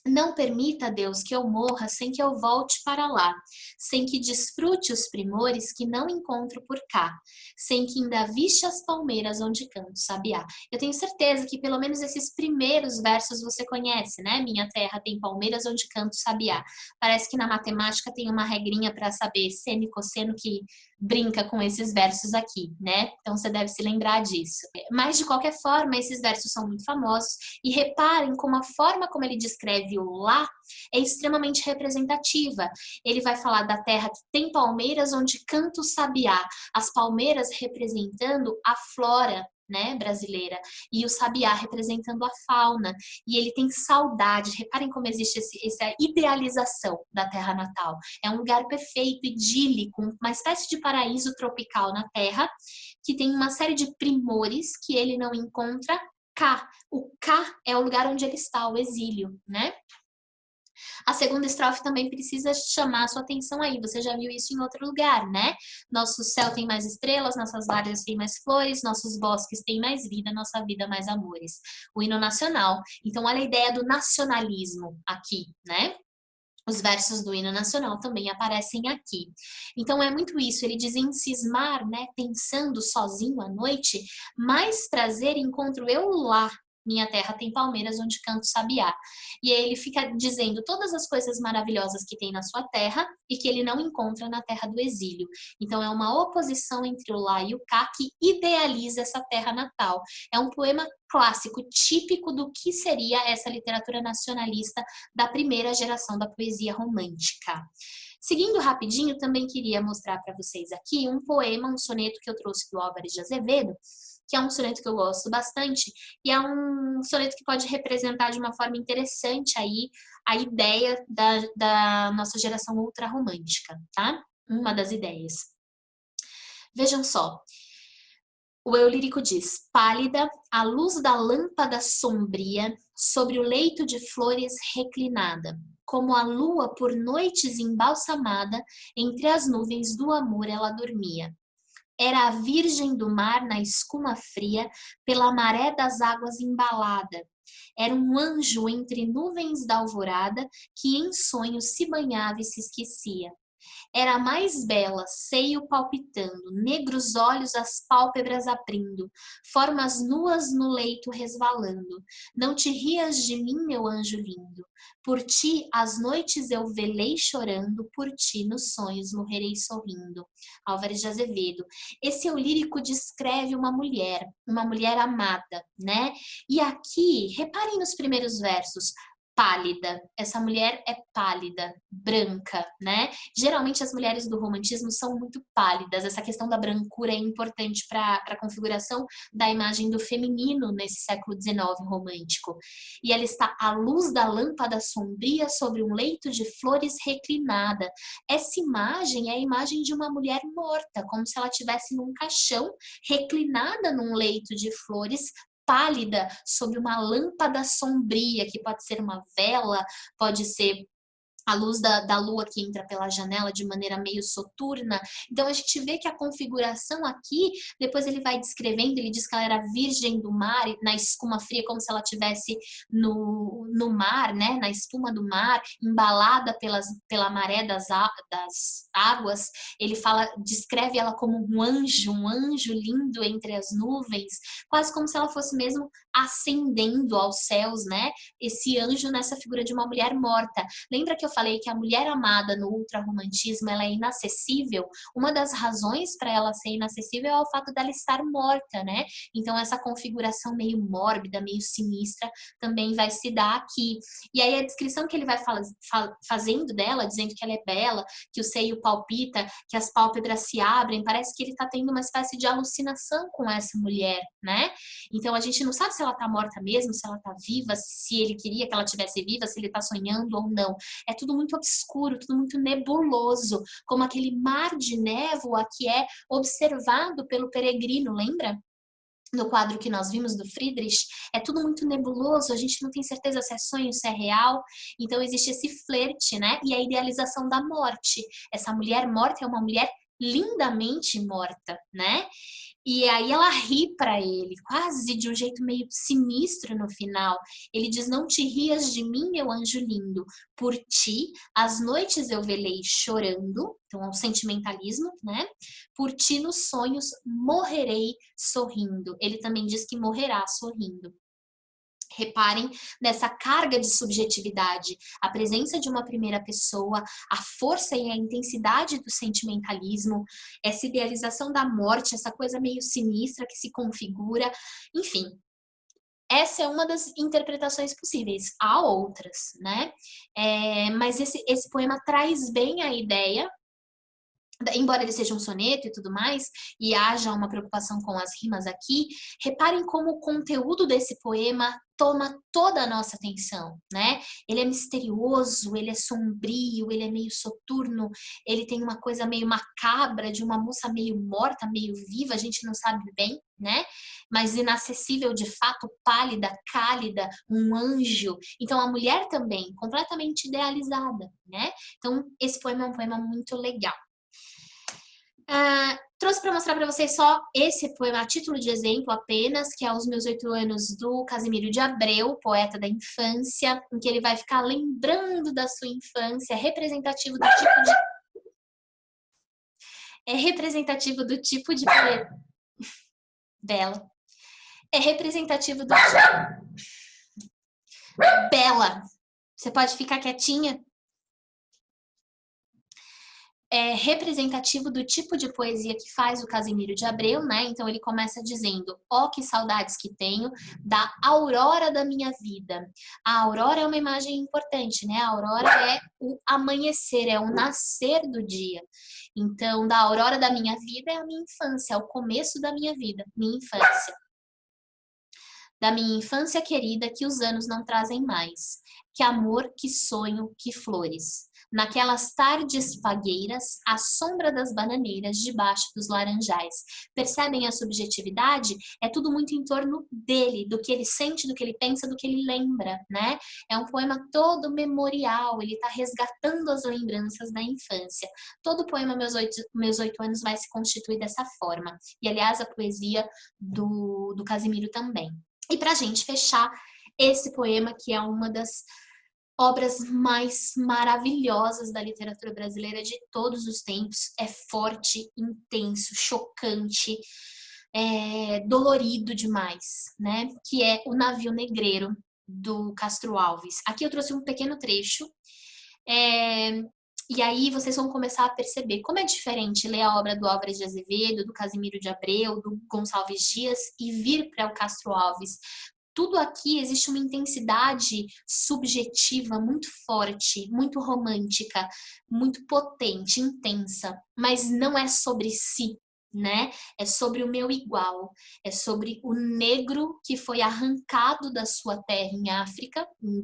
Não permita, Deus, que eu morra sem que eu volte para lá, sem que desfrute os primores que não encontro por cá, sem que ainda vixe as palmeiras onde canto sabiá. Eu tenho certeza que pelo menos esses primeiros versos você conhece, né? Minha terra tem palmeiras onde canto sabiá. Parece que na matemática tem uma regrinha para saber seno e cosseno que brinca com esses versos aqui, né? Então você deve se lembrar disso. Mas de qualquer forma, esses versos são muito famosos e reparem como a forma como ele descreve o lá é extremamente representativa. Ele vai falar da terra que tem palmeiras onde canta o sabiá, as palmeiras representando a flora, né, brasileira, e o sabiá representando a fauna, e ele tem saudade. Reparem como existe essa idealização da terra natal. É um lugar perfeito, idílico, uma espécie de paraíso tropical na terra, que tem uma série de primores que ele não encontra K. O K é o lugar onde ele está, o exílio, né? A segunda estrofe também precisa chamar a sua atenção aí. Você já viu isso em outro lugar, né? Nosso céu tem mais estrelas, nossas várzeas têm mais flores, nossos bosques têm mais vida, nossa vida mais amores. O hino nacional. Então, olha a ideia do nacionalismo aqui, né? Os versos do hino nacional também aparecem aqui. Então é muito isso, ele diz em cismar, né, pensando sozinho à noite, mais prazer encontro eu lá. Minha terra tem palmeiras onde canto sabiá. E aí ele fica dizendo todas as coisas maravilhosas que tem na sua terra e que ele não encontra na terra do exílio. Então é uma oposição entre o lá e o cá que idealiza essa terra natal. É um poema clássico, típico do que seria essa literatura nacionalista da primeira geração da poesia romântica. Seguindo rapidinho, também queria mostrar para vocês aqui um poema, um soneto que eu trouxe do Álvares de Azevedo, que é um soneto que eu gosto bastante, e é um soneto que pode representar de uma forma interessante aí a ideia da nossa geração ultrarromântica, tá? Uma das ideias. Vejam só, o eu lírico diz: pálida, a luz da lâmpada sombria, sobre o leito de flores reclinada, como a lua por noites embalsamada, entre as nuvens do amor ela dormia. Era a virgem do mar na escuma fria, pela maré das águas embalada. Era um anjo entre nuvens da alvorada, que em sonhos se banhava e se esquecia. Era a mais bela, seio palpitando, negros olhos as pálpebras abrindo, formas nuas no leito resvalando. Não te rias de mim, meu anjo lindo. Por ti, às noites eu velei chorando, por ti, nos sonhos morrerei sorrindo. Álvares de Azevedo. Esse eu lírico descreve uma mulher amada, né? E aqui, reparem nos primeiros versos. Pálida, essa mulher é pálida, branca, né? Geralmente as mulheres do romantismo são muito pálidas, essa questão da brancura é importante para a configuração da imagem do feminino nesse século XIX romântico. E ela está à luz da lâmpada sombria sobre um leito de flores reclinada. Essa imagem é a imagem de uma mulher morta, como se ela estivesse num caixão, reclinada num leito de flores, pálida sobre uma lâmpada sombria, que pode ser uma vela, pode ser a luz da lua que entra pela janela de maneira meio soturna. Então a gente vê que a configuração aqui, depois ele vai descrevendo, ele diz que ela era virgem do mar, na escuma fria, como se ela estivesse no mar, né? Na espuma do mar, embalada pela maré das águas. Ele descreve ela como um anjo lindo entre as nuvens, quase como se ela fosse mesmo ascendendo aos céus, né? Esse anjo nessa figura de uma mulher morta. Lembra que eu falei que a mulher amada no ultrarromantismo ela é inacessível? Uma das razões para ela ser inacessível é o fato dela estar morta, né? Então essa configuração meio mórbida, meio sinistra também vai se dar aqui. E aí a descrição que ele vai fazendo dela, dizendo que ela é bela, que o seio palpita, que as pálpebras se abrem, parece que ele está tendo uma espécie de alucinação com essa mulher, né? Então a gente não sabe se ela está morta mesmo, se ela está viva, se ele queria que ela estivesse viva, se ele está sonhando ou não. É tudo muito obscuro, tudo muito nebuloso, como aquele mar de névoa que é observado pelo peregrino, lembra? No quadro que nós vimos do Friedrich, é tudo muito nebuloso, a gente não tem certeza se é sonho, se é real, então existe esse flerte, né? E a idealização da morte. Essa mulher morta é uma mulher lindamente morta, né? E aí ela ri para ele, quase de um jeito meio sinistro no final. Ele diz: não te rias de mim, meu anjo lindo. Por ti, às noites eu velei chorando. Então é um sentimentalismo, né? Por ti nos sonhos morrerei sorrindo. Ele também diz que morrerá sorrindo. Reparem nessa carga de subjetividade, a presença de uma primeira pessoa, a força e a intensidade do sentimentalismo, essa idealização da morte, essa coisa meio sinistra que se configura, enfim. Essa é uma das interpretações possíveis, há outras, né? Mas esse poema traz bem a ideia embora ele seja um soneto e tudo mais, e haja uma preocupação com as rimas aqui, reparem como o conteúdo desse poema toma toda a nossa atenção, né? Ele é misterioso, ele é sombrio, ele é meio soturno, ele tem uma coisa meio macabra de uma moça meio morta, meio viva, a gente não sabe bem, né? Mas inacessível de fato, pálida, cálida, um anjo. Então a mulher também, completamente idealizada, né? Então esse poema é um poema muito legal. Trouxe para mostrar para vocês só esse poema a título de exemplo apenas, que é Os Meus 8 Anos, do Casimiro de Abreu, poeta da infância, em que ele vai ficar lembrando da sua infância, representativo do tipo de... É representativo do tipo de poema... Bela. É representativo do tipo... Bela. Você pode ficar quietinha? É representativo do tipo de poesia que faz o Casimiro de Abreu, né? Então ele começa dizendo: ó, que saudades que tenho da aurora da minha vida. A aurora é uma imagem importante, né? A aurora é o amanhecer, é o nascer do dia. Então, da aurora da minha vida é a minha infância, é o começo da minha vida, minha infância. Da minha infância querida que os anos não trazem mais. Que amor, que sonho, que flores. Naquelas tardes fagueiras, à sombra das bananeiras, debaixo dos laranjais. Percebem a subjetividade? É tudo muito em torno dele, do que ele sente, do que ele pensa, do que ele lembra, né? É um poema todo memorial, ele está resgatando as lembranças da infância. Todo poema Meus 8 Anos vai se constituir dessa forma. E, aliás, a poesia do Casimiro também. E para a gente fechar esse poema, que é uma das obras mais maravilhosas da literatura brasileira de todos os tempos, é forte, intenso, chocante, dolorido demais, né? Que é O Navio Negreiro, do Castro Alves. Aqui eu trouxe um pequeno trecho, e aí vocês vão começar a perceber como é diferente ler a obra do Álvares de Azevedo, do Casimiro de Abreu, do Gonçalves Dias e vir para o Castro Alves. Tudo aqui existe uma intensidade subjetiva muito forte, muito romântica, muito potente, intensa, mas não é sobre si, né? É sobre o meu igual, é sobre o negro que foi arrancado da sua terra em África, em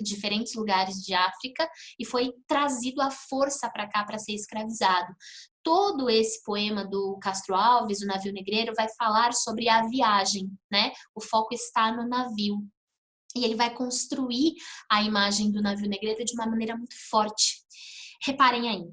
diferentes lugares de África, e foi trazido à força para cá para ser escravizado. Todo esse poema do Castro Alves, O Navio Negreiro, vai falar sobre a viagem, né? O foco está no navio. E ele vai construir a imagem do navio negreiro de uma maneira muito forte. Reparem aí.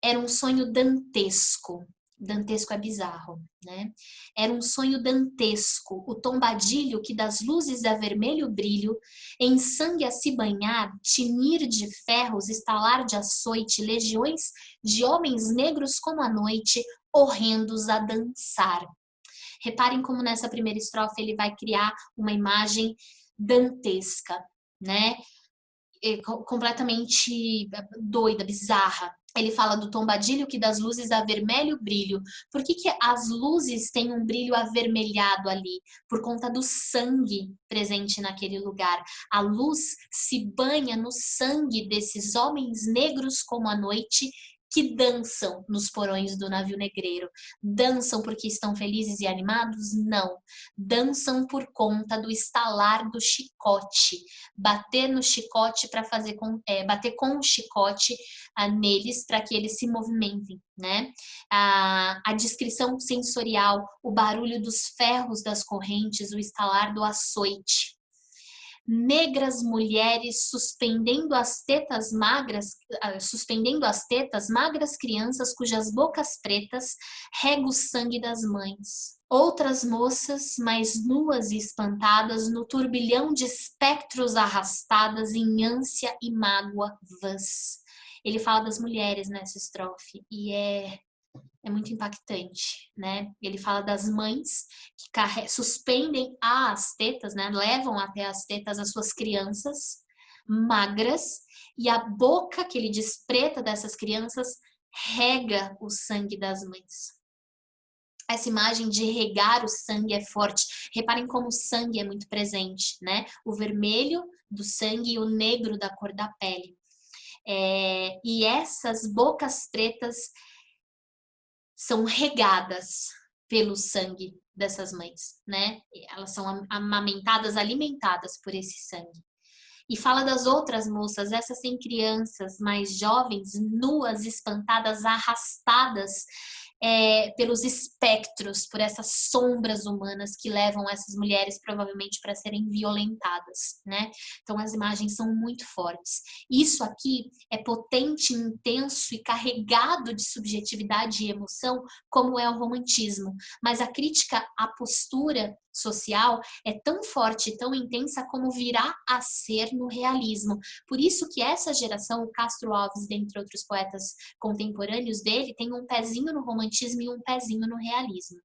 Era um sonho dantesco. Dantesco é bizarro, né? Era um sonho dantesco, o tombadilho que das luzes a vermelho brilho, em sangue a se banhar, tinir de ferros, estalar de açoite, legiões de homens negros como a noite, horrendos a dançar. Reparem como nessa primeira estrofe ele vai criar uma imagem dantesca, né? Completamente doida, bizarra. Ele fala do tombadilho que das luzes a vermelho brilho. Por que as luzes têm um brilho avermelhado ali? Por conta do sangue presente naquele lugar. A luz se banha no sangue desses homens negros como a noite, que dançam nos porões do navio negreiro. Dançam porque estão felizes e animados? Não. Dançam por conta do estalar do chicote. Bater no chicote para fazer bater com o chicote neles para que eles se movimentem, né? A descrição sensorial, o barulho dos ferros das correntes, o estalar do açoite. Negras mulheres suspendendo as tetas magras crianças cujas bocas pretas rega o sangue das mães. Outras moças, mais nuas e espantadas, no turbilhão de espectros arrastadas em ânsia e mágoa vãs. Ele fala das mulheres nessa estrofe e é muito impactante, né? Ele fala das mães que suspendem as tetas, né? Levam até as tetas as suas crianças magras e a boca que ele despreta dessas crianças rega o sangue das mães. Essa imagem de regar o sangue é forte. Reparem como o sangue é muito presente, né? O vermelho do sangue e o negro da cor da pele. E essas bocas pretas são regadas pelo sangue dessas mães, né? Elas são amamentadas, alimentadas por esse sangue. E fala das outras moças, essas têm crianças mais jovens, nuas, espantadas, arrastadas pelos espectros, por essas sombras humanas que levam essas mulheres provavelmente para serem violentadas, né? Então as imagens são muito fortes. Isso aqui é potente, intenso e carregado de subjetividade e emoção, como é o romantismo. Mas a crítica à postura social é tão forte, tão intensa como virá a ser no realismo. Por isso que essa geração, o Castro Alves, dentre outros poetas contemporâneos dele, tem um pezinho no romantismo e um pezinho no realismo.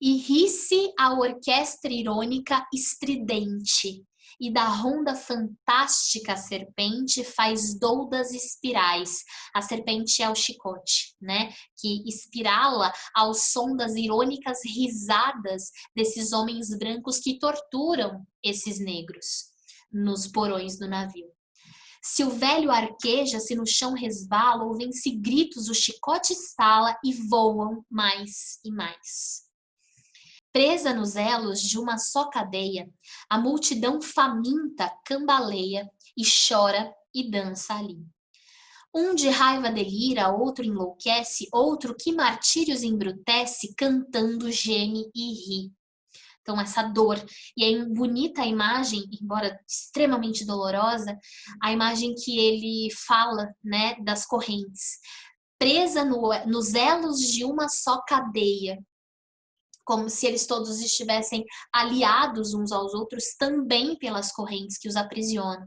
E ri-se a orquestra irônica estridente, e da ronda fantástica a serpente faz doudas espirais. A serpente é o chicote, né? Que espirala ao som das irônicas risadas desses homens brancos que torturam esses negros nos porões do navio. Se o velho arqueja, se no chão resbala, ouvem-se gritos, o chicote estala e voam mais e mais. Presa nos elos de uma só cadeia, a multidão faminta cambaleia e chora e dança ali. Um de raiva delira, outro enlouquece, outro que martírios embrutece, cantando geme e ri. Então, essa dor. E é bonita a imagem, embora extremamente dolorosa, a imagem que ele fala, né, das correntes. Presa nos elos de uma só cadeia, como se eles todos estivessem aliados uns aos outros também pelas correntes que os aprisionam.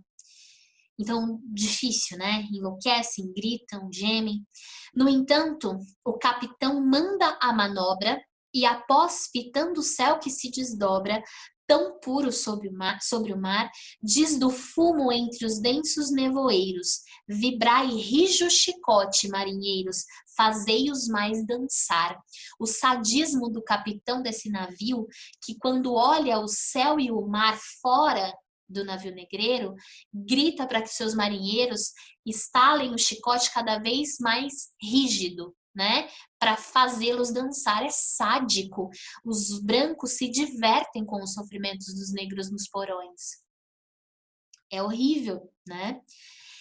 Então, difícil, né? Enlouquecem, gritam, gemem. No entanto, o capitão manda a manobra e, após fitando o céu que se desdobra, tão puro sobre o mar, diz do fumo entre os densos nevoeiros: vibrai rijo chicote, marinheiros, fazei-os mais dançar. O sadismo do capitão desse navio, que quando olha o céu e o mar fora do navio negreiro, grita para que seus marinheiros estalem o chicote cada vez mais rígido, né? Para fazê-los dançar. É sádico. Os brancos se divertem com os sofrimentos dos negros nos porões. É horrível, né?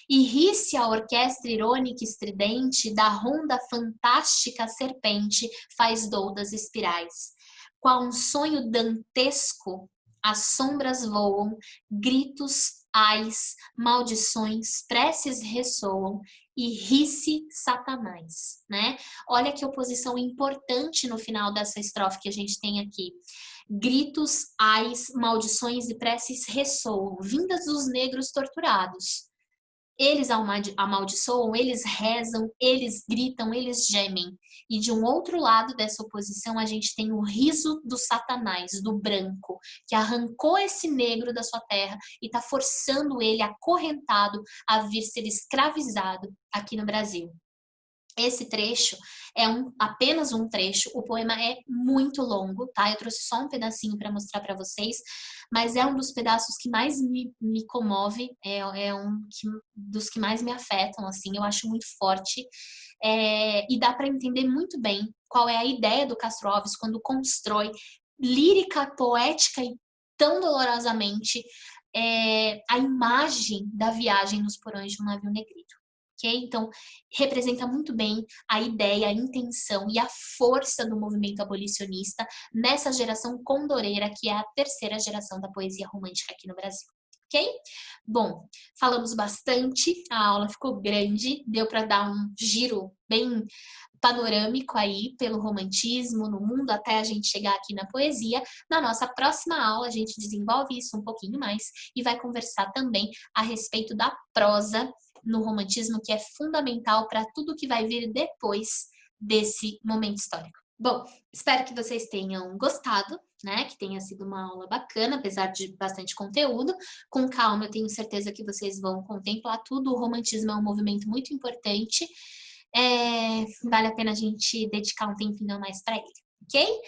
E ri-se a orquestra irônica estridente, da ronda fantástica serpente faz doudas espirais. Qual um sonho dantesco, as sombras voam, gritos, ais, maldições, preces ressoam, e ri-se Satanás, né? Olha que oposição importante no final dessa estrofe que a gente tem aqui. Gritos, ais, maldições e preces ressoam, vindas dos negros torturados. Eles amaldiçoam, eles rezam, eles gritam, eles gemem. E de um outro lado dessa oposição, a gente tem o riso do Satanás, do branco, que arrancou esse negro da sua terra e está forçando ele acorrentado a vir ser escravizado aqui no Brasil. Esse trecho é apenas um trecho, o poema é muito longo, tá? Eu trouxe só um pedacinho para mostrar para vocês, mas é um dos pedaços que mais me comove, é dos que mais me afetam, assim, eu acho muito forte. E dá para entender muito bem qual é a ideia do Castro Alves quando constrói lírica, poética e tão dolorosamente a imagem da viagem nos porões de um navio negrito. Okay? Então, representa muito bem a ideia, a intenção e a força do movimento abolicionista nessa geração condoreira, que é a terceira geração da poesia romântica aqui no Brasil. Ok? Bom, falamos bastante, a aula ficou grande, deu para dar um giro bem panorâmico aí pelo romantismo no mundo até a gente chegar aqui na poesia. Na nossa próxima aula a gente desenvolve isso um pouquinho mais e vai conversar também a respeito da prosa no romantismo, que é fundamental para tudo que vai vir depois desse momento histórico. Bom, espero que vocês tenham gostado, né? Que tenha sido uma aula bacana, apesar de bastante conteúdo. Com calma, eu tenho certeza que vocês vão contemplar tudo. O romantismo é um movimento muito importante. Vale a pena a gente dedicar um tempinho a mais para ele, ok?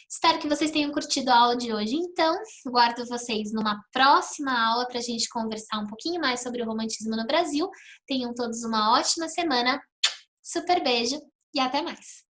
Espero que vocês tenham curtido a aula de hoje, então guardo vocês numa próxima aula para a gente conversar um pouquinho mais sobre o romantismo no Brasil. Tenham todos uma ótima semana, super beijo e até mais!